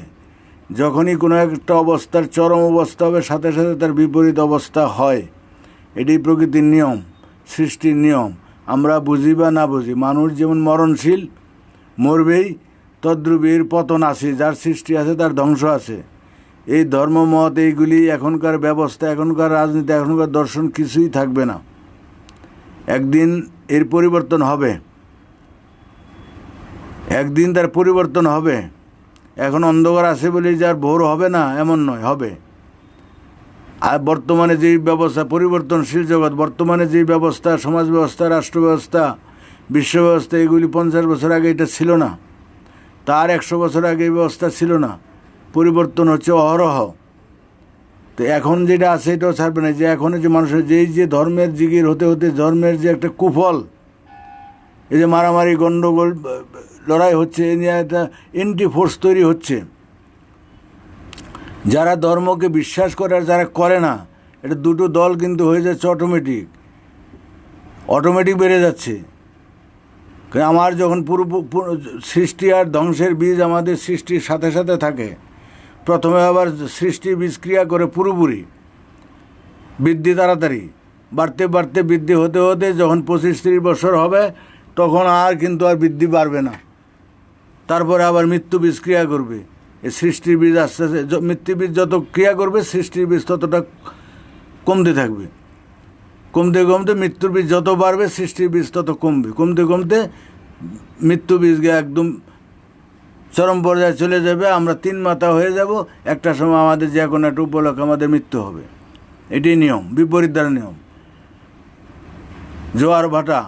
যখনই কোনো একটা অবস্থার চরম অবস্থা হবে, সাথে সাথে তার বিপরীত অবস্থা হয়। এটি প্রকৃতির নিয়ম, সৃষ্টির নিয়ম। আমরা বুঝি বা না বুঝি, মানুষ যেমন মরণশীল, মরবেই, তদ্রূপের পতন আছে। যার সৃষ্টি আছে তার ধ্বংস আছে। এই ধর্মমত, এইগুলি, এখনকার ব্যবস্থা, এখনকার রাজনীতি, এখনকার দর্শন কিছুই থাকবে না। একদিন এর পরিবর্তন হবে, একদিন তার পরিবর্তন হবে। এখন অন্ধকার আছে বলে যার ভোর হবে না এমন নয়, হবে। আর বর্তমানে যেই ব্যবস্থা, পরিবর্তনশীল জগৎ, বর্তমানে যেই ব্যবস্থা, সমাজ ব্যবস্থা, রাষ্ট্র ব্যবস্থা, বিশ্ব ব্যবস্থা, এগুলি 50 বছর আগে এটা ছিল না, তার 100 বছর আগে এই ব্যবস্থা ছিল না। পরিবর্তন হচ্ছে অহরহ। তো এখন যেটা আছে এটাও ছাড়বে না। যে এখন যে মানুষের যে ধর্মের জিগির হতে হতে ধর্মের যে একটা কুফল, এই যে মারামারি, গণ্ডগোল, লড়াই হচ্ছে, এ নিয়ে একটা এন্টি ফোর্স তৈরি হচ্ছে। যারা ধর্মকে বিশ্বাস করে আর যারা করে না, এটা দুটো দল কিন্তু হয়ে যাচ্ছে অটোমেটিক বেড়ে যাচ্ছে। আমার যখন সৃষ্টি আর ধ্বংসের বীজ আমাদের সৃষ্টির সাথে সাথে থাকে, প্রথমে আবার সৃষ্টির বীজ ক্রিয়া করে পুরোপুরি বৃদ্ধি, তাড়াতাড়ি বাড়তে বাড়তে বৃদ্ধি হতে হতে যখন 25-30 বছর হবে, তখন আর কিন্তু আর বৃদ্ধি বাড়বে না। তারপরে আবার মৃত্যু বীজ ক্রিয়া করবে। এই সৃষ্টির বীজ আস্তে আস্তে, মৃত্যু বীজ যত ক্রিয়া করবে, সৃষ্টির বীজ ততটা কমতে থাকবে। কমতে কমতে মৃত্যুর বীজ যত বাড়বে, সৃষ্টির বীজ তত কমবে। কমতে কমতে মৃত্যু বীজ একদম চরম পর্যায়ে চলে যাবে, আমরা তিন মাথা হয়ে যাব, একটা সময় আমাদের যে কোনো একটা উপলক্ষে আমাদের মৃত্যু হবে। এটাই নিয়ম, বিপরীত দ্বারা নিয়ম। জোয়ার ভাটা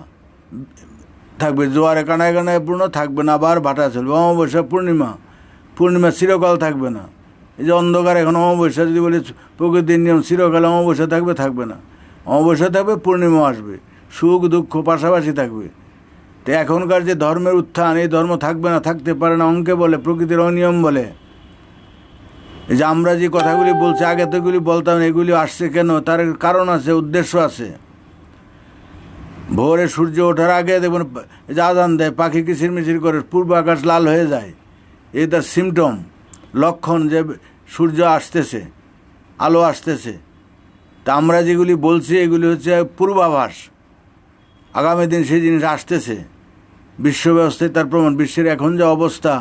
থাকবে, জোয়ারে কানায় কানায় পূর্ণ থাকবে না, আবার ভাটা চলবে। অমাবস্যা পূর্ণিমা চিরকাল থাকবে না। এই যে অন্ধকার, এখন অমাবস্যা যদি বলি প্রকৃতির নিয়ম চিরকাল অমাবস্যা থাকবে না। অমাবস্যা থাকবে, পূর্ণিমা আসবে, সুখ দুঃখ পাশাপাশি থাকবে। তো এখনকার যে ধর্মের উত্থান, এই ধর্ম থাকবে না, থাকতে পারে না, অঙ্কে বলে, প্রকৃতির অনিয়ম বলে। এই যে আমরা যে কথাগুলি বলছি, আগে তো এগুলি বলতাম, এগুলি আসছে কেন? তার কারণ আছে, উদ্দেশ্য আছে। ভোরে সূর্য ওঠার আগে দেখবেন যে আজান দেয়, পাখি কিচিরমিচির করে, পূর্ব আকাশ লাল হয়ে যায়। এই তার সিমটম, লক্ষণ যে সূর্য আসতেছে, আলো আসতেছে। তা আমরা যেগুলি বলছি এগুলি হচ্ছে পূর্বাভাস, আগামী দিন সেই জিনিস আসতেছে। বিশ্ব ব্যবস্থায় তার প্রমাণ। বিশ্বের এখন যে অবস্থা,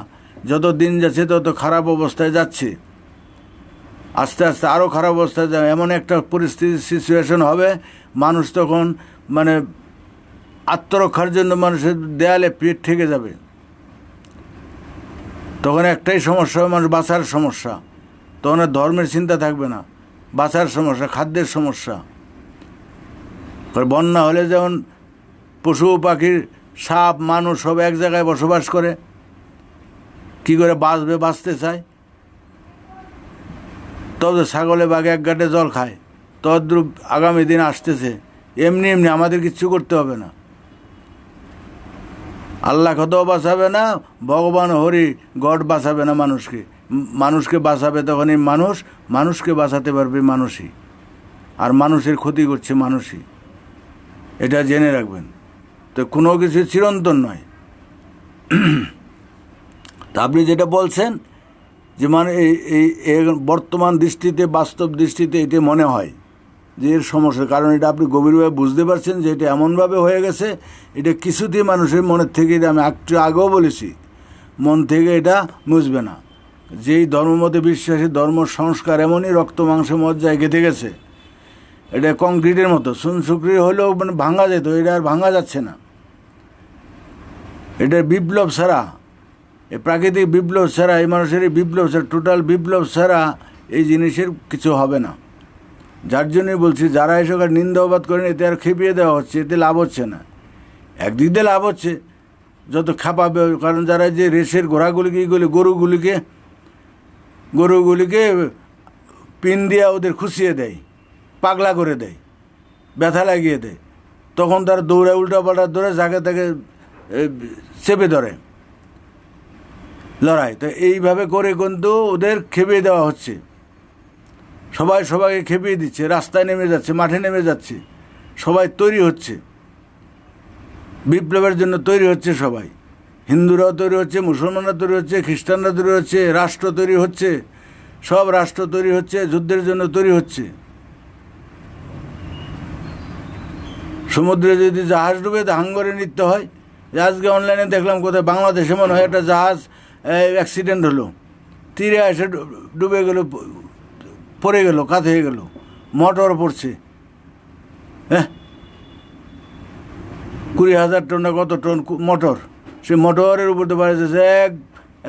যত দিন যাচ্ছে তত খারাপ অবস্থায় যাচ্ছে, আস্তে আস্তে আরও খারাপ অবস্থায় যাবে। এমন একটা পরিস্থিতি, সিচুয়েশন হবে, মানুষ তখন মানে আত্মরক্ষার জন্য মানুষের দেয়ালে পিঠ ঠেকে যাবে। তখন একটাই সমস্যা হবে, মানুষ বাঁচার সমস্যা। তখন আর ধর্মের চিন্তা থাকবে না, বাঁচার সমস্যা, খাদ্যের সমস্যা। বন্যা হলে যেমন পশু পাখির, সাপ, মানুষ সব এক জায়গায় বসবাস করে, কি করে বাঁচতে চায়। তবে ছাগলে বাঘে এক গাঁটে জল খায়, তদ্রূপ আগামী দিন আসতেছে। এমনি এমনি আমাদের কিচ্ছু করতে হবে না, আল্লাহ কতও বাঁচাবে না, ভগবান হরি গড বাঁচাবে না মানুষকে বাঁচাবে তখনই মানুষকে বাঁচাতে পারবে মানুষই, আর মানুষের ক্ষতি করছে মানুষই, এটা জেনে রাখবেন। তো কোনো কিছু চিরন্তন নয়। তা আপনি যেটা বলছেন যে মানে এই বর্তমান দৃষ্টিতে, বাস্তব দৃষ্টিতে এটা মনে হয় যে এর সমস্যা, কারণ এটা আপনি গভীরভাবে বুঝতে পারছেন যে এটা এমনভাবে হয়ে গেছে, এটা কিছুতেই মানুষের মনের থেকে, এটা আমি একটু আগেও বলেছি, মন থেকে এটা মুছবে না। যেই ধর্মমতে বিশ্বাসী, ধর্ম সংস্কার এমনই রক্ত মাংসে মজ্জায় গেঁথে গেছে, এটা কংক্রিটের মতো, সুনসুকরি হলেও মানে ভাঙা যেত, এটা আর ভাঙা যাচ্ছে না। এটা বিপ্লব ছাড়া, এই প্রাকৃতিক বিপ্লব ছাড়া, এই মানুষের এই বিপ্লব ছাড়া, টোটাল বিপ্লব ছাড়া এই জিনিসের কিছু হবে না। যার জন্যই বলছি, যারা এসব নিন্দাবাদ করেন, এতে আর খেপিয়ে দেওয়া হচ্ছে, এতে লাভ হচ্ছে না। একদিক দিয়ে লাভ হচ্ছে, যত খাপাবে, কারণ যারা যে রেসের ঘোড়াগুলিকে, গরুগুলিকে পিন দিয়ে ওদের খুশিয়ে দেয়, পাগলা করে দেয়, ব্যথা লাগিয়ে দেয়, তখন তারা দৌড়ায়, উল্টাপাল্টা দৌড়ে, যাকে তাকে চেপে ধরে, লড়াই। তো এইভাবে করে কিন্তু ওদের খেপিয়ে দেওয়া হচ্ছে, সবাইকে খেপিয়ে দিচ্ছে, রাস্তায় নেমে যাচ্ছে, মাঠে নেমে যাচ্ছে, সবাই তৈরি হচ্ছে, বিপ্লবের জন্য তৈরি হচ্ছে সবাই। হিন্দুরাও তৈরি হচ্ছে, মুসলমানরা তৈরি হচ্ছে, খ্রিস্টানরা তৈরি হচ্ছে, রাষ্ট্র তৈরি হচ্ছে, সব রাষ্ট্র তৈরি হচ্ছে, যুদ্ধের জন্য তৈরি হচ্ছে। সমুদ্রে যদি জাহাজ ডুবে তা হাঙ্গরে নিতে হয়। আজকে অনলাইনে দেখলাম কোথায় বাংলাদেশে মনে হয় একটা জাহাজ অ্যাক্সিডেন্ট হলো, তীরে এসে ডুবে গেল, পড়ে গেল, কাত হয়ে গেল, মোটর পড়ছে, 20,000 টন না কত টন মোটর, সে মোটরের উপর তো বাড়ি যাচ্ছে, এক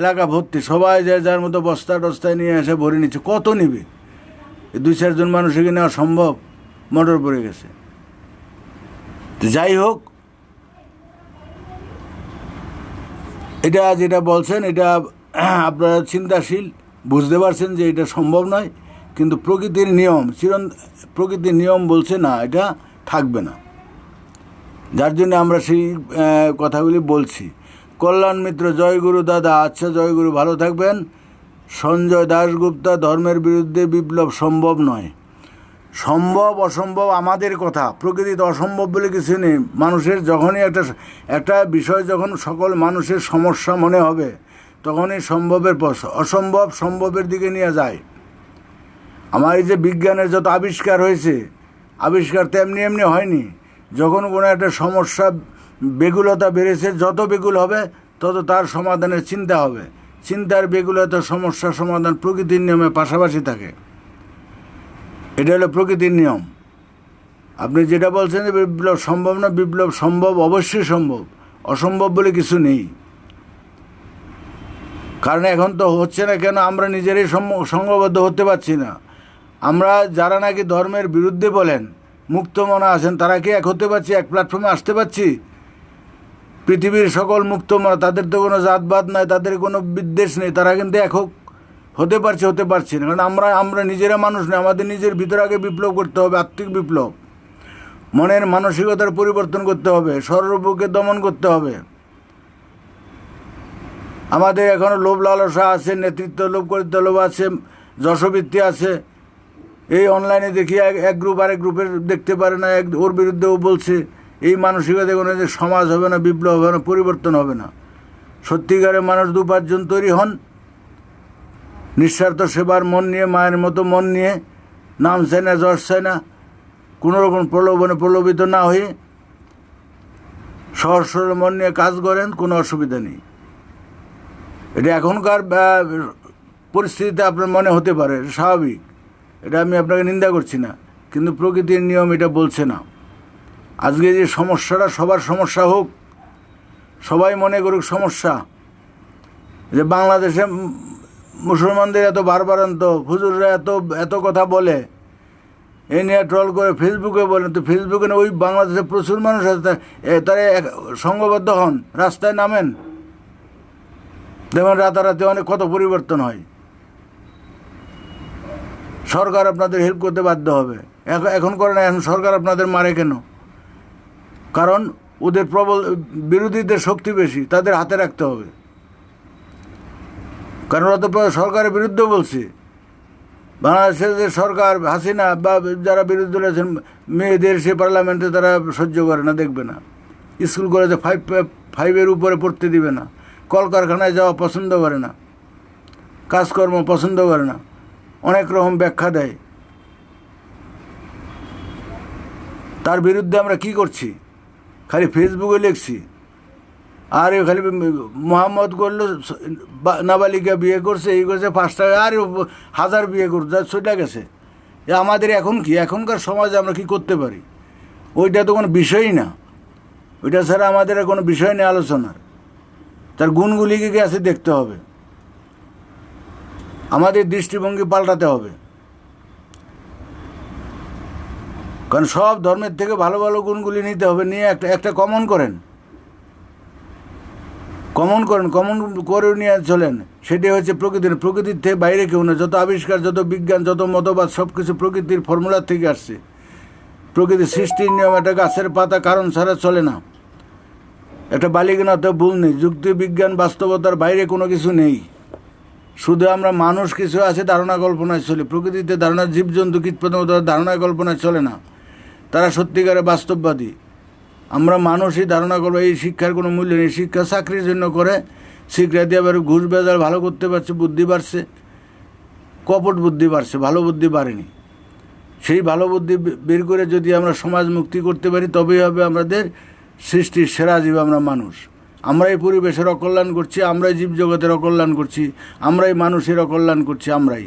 এলাকা ভর্তি, সবাই যায় যার মতো বস্তা টস্তায় নিয়ে এসে ভরে নিচ্ছে। কত নিবে? 2-4 জন মানুষকে নেওয়া সম্ভব? মোটর পড়ে গেছে। যাই হোক, এটা যেটা বলছেন, এটা আপনারা চিন্তাশীল, বুঝতে পারছেন যে এটা সম্ভব নয়, কিন্তু প্রকৃতির নিয়ম বলছে না, এটা থাকবে না। যার জন্য আমরা সেই কথাগুলি বলছি। কল্যাণ মিত্র, জয়গুরু দাদা। আচ্ছা জয়গুরু, ভালো থাকবেন। সঞ্জয় দাশগুপ্তা, ধর্মের বিরুদ্ধে বিপ্লব সম্ভব নয়। সম্ভব অসম্ভব আমাদের কথা, প্রকৃতিতে অসম্ভব বলে কিছু নেই। মানুষের যখনই একটা বিষয় যখন সকল মানুষের সমস্যা মনে হবে, তখনই সম্ভবের পথ, অসম্ভব সম্ভবের দিকে নিয়ে যায়। আমার এই যে বিজ্ঞানের যত আবিষ্কার হয়েছে, আবিষ্কার তেমনি এমনি হয়নি। যখন কোনো একটা সমস্যা, বেগুলতা বেড়েছে, যত বেগুল হবে তত তার সমাধানের চিন্তা হবে। চিন্তার বেগুলতা, সমস্যা সমাধান প্রকৃতির নিয়মে পাশাপাশি থাকে। এটা হলো প্রকৃতির নিয়ম। আপনি যেটা বলছেন যে বিপ্লব সম্ভব না, বিপ্লব সম্ভব, অবশ্যই সম্ভব, অসম্ভব বলে কিছু নেই। কারণ এখন তো হচ্ছে না কেন, আমরা নিজেরাই সংঘবদ্ধ হতে পারছি না। আমরা যারা নাকি ধর্মের বিরুদ্ধে বলেন, মুক্ত মনা আছেন, তারা কি এক হতে পারছি, এক প্ল্যাটফর্মে আসতে পারছি? পৃথিবীর সকল মুক্ত মনা, তাদের তো কোনো জাতবাদ নাই, তাদের কোনো বিদ্বেষ নেই, তারা কিন্তু এক হতে পারছি না। কারণ আমরা নিজেরা মানুষ নয়, আমাদের নিজের ভিতরে আগে বিপ্লব করতে হবে, আত্মিক বিপ্লব। মনের মানসিকতার পরিবর্তন করতে হবে, সর্বকে দমন করতে হবে। আমাদের এখনও লোভ লালসা আছে, নেতৃত্ব লোভ করতে লোভ আছে, যশবৃত্তি আছে। এই অনলাইনে দেখি এক গ্রুপ আরেক গ্রুপের দেখতে পারে না, ওর বিরুদ্ধেও বলছে। এই মানসিকতা কোনো যে সমাজ হবে না, বিপ্লব হবে না, পরিবর্তন হবে না। সত্যিকারের মানুষ দুপাঁচজন তৈরি হন, নিঃস্বার্থ সেবার মন নিয়ে, মায়ের মতো মন নিয়ে, নাম চাই না, যশ চাই না, কোনোরকম প্রলোভনে প্রলোভিত না হয়ে সহজ সরল মন নিয়ে কাজ করেন, কোনো অসুবিধা নেই। এটা এখনকার পরিস্থিতিতে আপনার মনে হতে পারে, স্বাভাবিক, এটা আমি আপনাকে নিন্দা করছি না, কিন্তু প্রকৃতির নিয়ম এটা বলছে না। আজকে যে সমস্যাটা, সবার সমস্যা হোক, সবাই মনে করুক সমস্যা, যে বাংলাদেশে মুসলমানদের এত বারবারান্ত, হুজুররা এত কথা বলে, এই নিয়ে ট্রল করে ফেসবুকে বলেন, তো ফেসবুকে ওই বাংলাদেশে প্রচুর মানুষ আছে, তারা সংঘবদ্ধ হন, রাস্তায় নামেন, দেখবেন রাতারাতি অনেক কত পরিবর্তন হয়। সরকার আপনাদের হেল্প করতে বাধ্য হবে, এখন করে না, এখন সরকার আপনাদের মারে কেন? কারণ ওদের প্রবল বিরোধীদের শক্তি বেশি, তাদের হাতে রাখতে হবে। কারণ ওরা তো সরকারের বিরুদ্ধে বলছে। বাংলাদেশের যে সরকার, হাসিনা বা যারা বিরোধী দল আছেন, মেয়েদের সে পার্লামেন্টে তারা সহ্য করে না, দেখবে না। স্কুল কলেজে 5 উপরে পড়তে দিবে না, কলকারখানায় যাওয়া পছন্দ করে না, কাজকর্ম পছন্দ করে না, অনেক রকম ব্যাখ্যা দেয়। তার বিরুদ্ধে আমরা কি করছি? খালি ফেসবুকে লিখছি, আর খালি মোহাম্মদ করলো নাবালিকা বিয়ে করছে, এই করছে, 5 টাকা, আর 1000 বিয়ে করছে, সেটা গেছে। আমাদের এখন কি, এখনকার সমাজে আমরা কি করতে পারি? ওইটা তো কোনো বিষয়ই না, ওইটা ছাড়া আমাদের কোনো বিষয় নেই আলোচনার। তার গুণগুলিকে কি আছে দেখতে হবে, আমাদের দৃষ্টিভঙ্গি পাল্টাতে হবে। কারণ সব ধর্মের থেকে ভালো ভালো গুণগুলি নিতে হবে, নিয়ে একটা কমন করেন, কমন করে নিয়ে চলেন। সেটি হচ্ছে প্রকৃতির থেকে বাইরে কেউ না। যত আবিষ্কার, যত বিজ্ঞান, যত মতবাদ, সব কিছু প্রকৃতির ফর্মুলার থেকে আসছে। প্রকৃতির সৃষ্টির নিয়ম, একটা গাছের পাতা কারণ ছাড়া চলে না, একটা বালিকানাতে ভুল নেই। যুক্তি, বিজ্ঞান, বাস্তবতার বাইরে কোনো কিছু নেই। শুধু আমরা মানুষ কিছু আছে ধারণা কল্পনায় চলে। প্রকৃতিতে ধারণা, জীবজন্তু, কীটপতঙ্গ ধারণা কল্পনায় চলে না, তারা সত্যিকারে বাস্তববাদী। আমরা মানুষই ধারণা করবো এই শিক্ষার কোনো মূল্য নেই। শিক্ষা চাকরির জন্য করে, শিক্ষা দিয়ে আবার ঘুষ বেজাল ভালো করতে পারছে, বুদ্ধি বাড়ছে, কপট বুদ্ধি বাড়ছে, ভালো বুদ্ধি বাড়েনি। সেই ভালো বুদ্ধি বের করে যদি আমরা সমাজ মুক্তি করতে পারি, তবেই হবে আমাদের সৃষ্টির সেরা জীব আমরা মানুষ। আমরাই পরিবেশের অকল্যাণ করছি, আমরাই জীবজগতের অকল্যাণ করছি, আমরাই মানুষের অকল্যাণ করছি, আমরাই।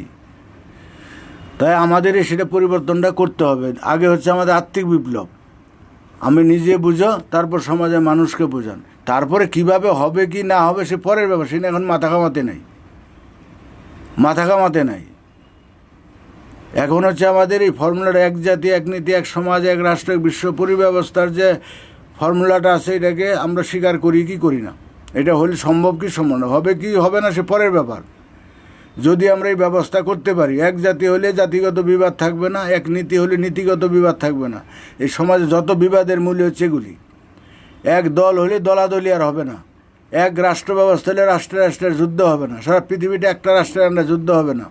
তাই আমাদেরই সেটা পরিবর্তনটা করতে হবে। আগে হচ্ছে আমাদের আত্মিক বিপ্লব। আমি নিজে বুঝো, তারপর সমাজের মানুষকে বোঝান। তারপরে কিভাবে হবে কি না হবে সে পরের ব্যাপার, সে এখন মাথা ঘামাতে নাই। এখন হচ্ছে আমাদের এই ফর্মুলাটা, এক জাতি, এক নীতি, এক সমাজ, এক রাষ্ট্র, এক বিশ্ব পরিব্যবস্থার যে ফর্মুলাটা আছে, এটাকে আমরা স্বীকার করি কি করি না? এটা হলে সম্ভব কি সম্ভব না, হবে কি হবে না সে পরের ব্যাপার। যদি আমরা এই ব্যবস্থা করতে পারি, এক জাতি হলে জাতিগত বিবাদ থাকবে না, এক নীতি হলে নীতিগত বিবাদ থাকবে না। এই সমাজে যত বিবাদের মূল্য হচ্ছে এগুলি। এক দল হলে দলাদলি আর হবে না, এক রাষ্ট্র ব্যবস্থা হলে রাষ্ট্রের যুদ্ধ হবে না, সারা পৃথিবীতে একটা রাষ্ট্রের আন্ডারে যুদ্ধ হবে না।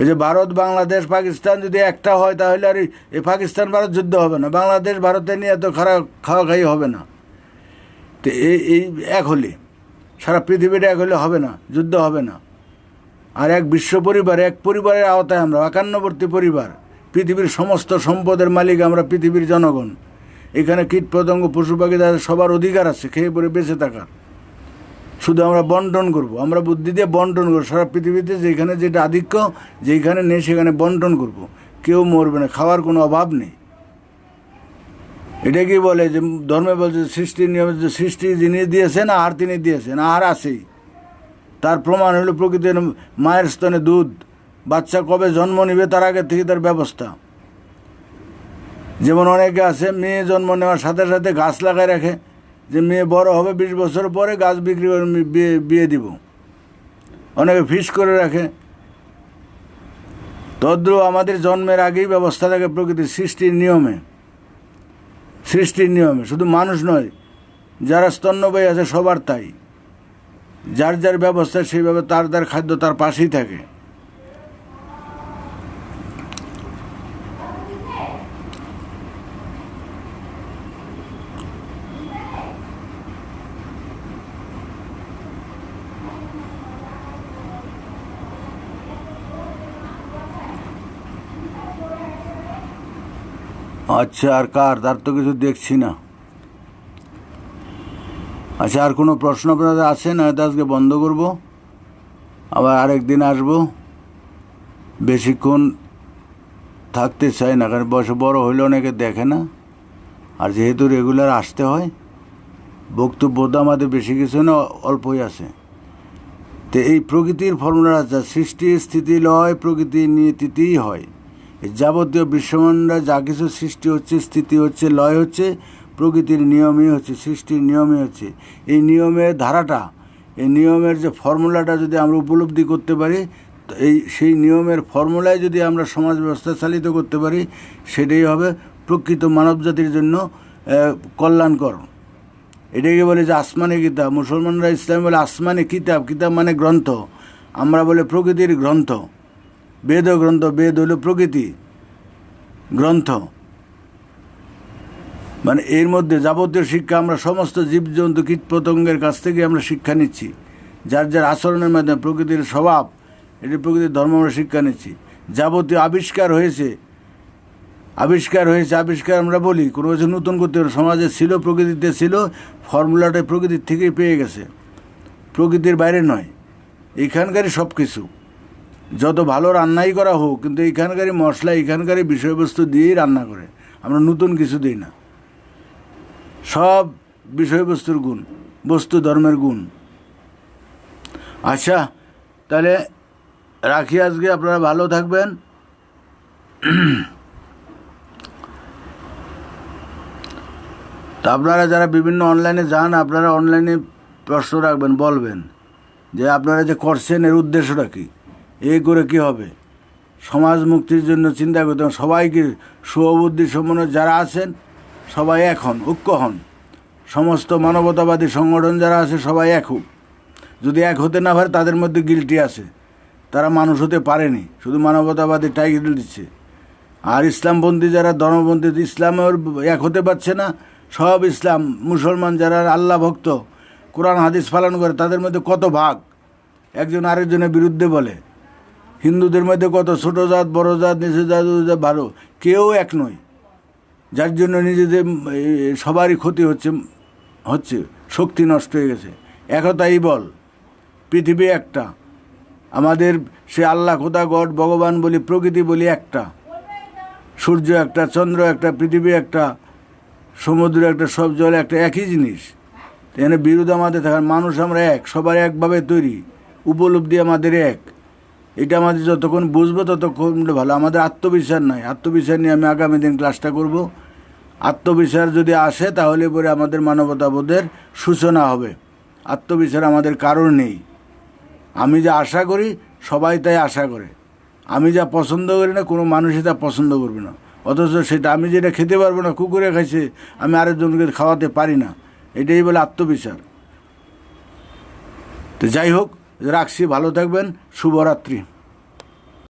এই যে ভারত, বাংলাদেশ, পাকিস্তান যদি একটা হয়, তাহলে আর এই পাকিস্তান ভারত যুদ্ধ হবে না, বাংলাদেশ ভারতে নিয়ে এত খাওয়াখাই হবে না। তো এই এক হলে, সারা পৃথিবীটা এক হলে হবে না, যুদ্ধ হবে না। আর এক বিশ্ব পরিবার, এক পরিবারের আওতায় আমরা, একান্নবর্তী পরিবার, পৃথিবীর সমস্ত সম্পদের মালিক আমরা, পৃথিবীর জনগণ। এখানে কীট পতঙ্গ, পশু পাখি, তাদের সবার অধিকার আছে খেয়ে পরে বেঁচে থাকার। শুধু আমরা বন্টন করব, আমরা বুদ্ধি দিয়ে বন্টন করবো। সারা পৃথিবীতে যেখানে যেটা আধিক্য, যেখানে নেই সেখানে বন্টন করব। কেউ মরবে না, খাওয়ার কোনো অভাব নেই। এটা কি বলে যে ধর্মে বলছে সৃষ্টির নিয়ম, যে সৃষ্টি যিনি দিয়েছেন আহার তিনি দিয়েছেন, আহার আছেই, তার প্রমাণ হলো প্রকৃতির মায়ের স্তনে দুধ, বাচ্চা কবে জন্ম নেবে তার আগে থেকে তার ব্যবস্থা। যেমন অনেকে আছে মেয়ে জন্ম নেওয়ার সাথে সাথে গাছ লাগায় রাখে, যে মেয়ে বড় হবে 20 বছর পরে গাছ বিক্রি করে বিয়ে দিব, অনেকে ফিস করে রাখে। তদ্রূপ আমাদের জন্মের আগেই ব্যবস্থা থাকে প্রকৃতির সৃষ্টির নিয়মে, শুধু মানুষ নয়, যারা স্তন্যপায়ী আছে সবার তাই, যার যার ব্যবস্থা সেইভাবে তার তার খাদ্য তার পাশেই থাকে। আচ্ছা, আর কার? তার তো কিছু দেখছি না। আচ্ছা, আর কোনো প্রশ্ন আপনাদের আছে? না তো আজকে বন্ধ করব, আবার আরেকদিন আসবো। বেশিক্ষণ থাকতে চাই না, কারণ বয়সে বড় হইলে অনেকে দেখে না, আর যেহেতু রেগুলার আসতে হয়, বক্তব্য তো আমাদের বেশি কিছু না, অল্পই আছে। তো এই প্রকৃতির ফর্মুলা যা সৃষ্টি স্থিতি লয় প্রকৃতির নিয়তিতেই হয়। এই যাবতীয় বিশ্বব্রহ্মাণ্ডে যা কিছু সৃষ্টি হচ্ছে, স্থিতি হচ্ছে, লয় হচ্ছে, প্রকৃতির নিয়মই হচ্ছে, সৃষ্টির নিয়মই হচ্ছে। এই নিয়মের ধারাটা, এই নিয়মের যে ফর্মুলাটা যদি আমরা উপলব্ধি করতে পারি, সেই নিয়মের ফর্মুলায় যদি আমরা সমাজ ব্যবস্থা চালিত করতে পারি, সেটাই হবে প্রকৃত মানবজাতির জন্য কল্যাণকর। এটাকে বলে যে আসমানি কিতাব। মুসলমানরা ইসলাম বলে আসমানি কিতাব, কিতাব মানে গ্রন্থ, আমরা বলে প্রকৃতির গ্রন্থ। বেদ গ্রন্থ, বেদ হইল প্রকৃতি গ্রন্থ, মানে এর মধ্যে যাবতীয় শিক্ষা আমরা সমস্ত জীবজন্তু কীট পতঙ্গের কাছ থেকে আমরা শিক্ষা নিচ্ছি, যার যার আচরণের মাধ্যমে প্রকৃতির স্বভাব, এটি প্রকৃতির ধর্ম আমরা শিক্ষা নিচ্ছি। যাবতীয় আবিষ্কার হয়েছে আমরা বলি কোনো কিছু নতুন করতে হবে, সমাজে ছিল, প্রকৃতিতে ছিল, ফর্মুলাটা প্রকৃতির থেকেই পেয়ে গেছে, প্রকৃতির বাইরে নয়। এইখানকারই সব কিছু, যত ভালো রান্নাই করা হোক, কিন্তু এইখানকারই মশলা, এইখানকারই বিষয়বস্তু দিয়েই রান্না করে, আমরা নতুন কিছু দিই না। সব বিষয়বস্তুর গুণ, বস্তু ধর্মের গুণ। আচ্ছা, তাহলে রাখি আজকে, আপনারা ভালো থাকবেন। তা আপনারা যারা বিভিন্ন অনলাইনে যান, আপনারা অনলাইনে প্রশ্ন রাখবেন, বলবেন যে আপনারা যে করছেন এর উদ্দেশ্যটা কী, এই করে কী হবে, সমাজ মুক্তির জন্য চিন্তা করতে হবে। সবাইকে শুভবুদ্ধি সম্পন্ন যারা আছেন সবাই এক হন, ঐক্য হন। সমস্ত মানবতাবাদী সংগঠন যারা আছে সবাই এক হোক। যদি এক হতে না পারে তাদের মধ্যে গিল্টি আছে, তারা মানুষ হতে পারেনি, শুধু মানবতাবাদী টাইটেল দিচ্ছে। আর ইসলামপন্থী যারা ধর্মপন্থী, ইসলামের এক হতে পারছে না, সব ইসলাম মুসলমান যারা আল্লাহ ভক্ত, কোরআন হাদিস পালন করে, তাদের মধ্যে কত ভাগ, একজন আরেকজনের বিরুদ্ধে বলে। হিন্দুদের মধ্যে কত ছোট জাত, বড় জাত, নিচু জাত, ভালো, কেউ এক নয়, যার জন্য নিজেদের সবারই ক্ষতি হচ্ছে, শক্তি নষ্ট হয়ে গেছে। একতাই বল, পৃথিবী একটা, আমাদের সে আল্লাহ, খোদা, গড, ভগবান বলি, প্রকৃতি বলি একটা, সূর্য একটা, চন্দ্র একটা, পৃথিবী একটা, সমুদ্র একটা, সব জল একটা, একই জিনিস। এখানে বিরোধ আমাদের থাকার, মানুষ আমরা এক, সবার একভাবে তৈরি, উপলব্ধি আমাদের এক। এটা আমাদের যতক্ষণ বুঝবো ততক্ষণ ভালো। আমাদের আত্মবিশ্বাস নাই, আত্মবিশ্বাস নিয়ে আমি আগামী দিন ক্লাসটা করব। আত্মবিশ্বাস যদি আসে তাহলে পরে আমাদের মানবতাবোধের সূচনা হবে। আত্মবিশ্বাস আমাদের কারণ নেই। আমি যা আশা করি সবাই তাই আশা করে, আমি যা পছন্দ করি না কোনো মানুষই তা পছন্দ করবে না, অথচ সেটা আমি যেটা খেতে পারবো না, কুকুরে খাইছে, আমি আরেকজনকে খাওয়াতে পারি না, এটাই বলে আত্মবিশ্বাস। তো যাই হোক, রাখছি, ভালো থাকবেন, শুভরাত্রি।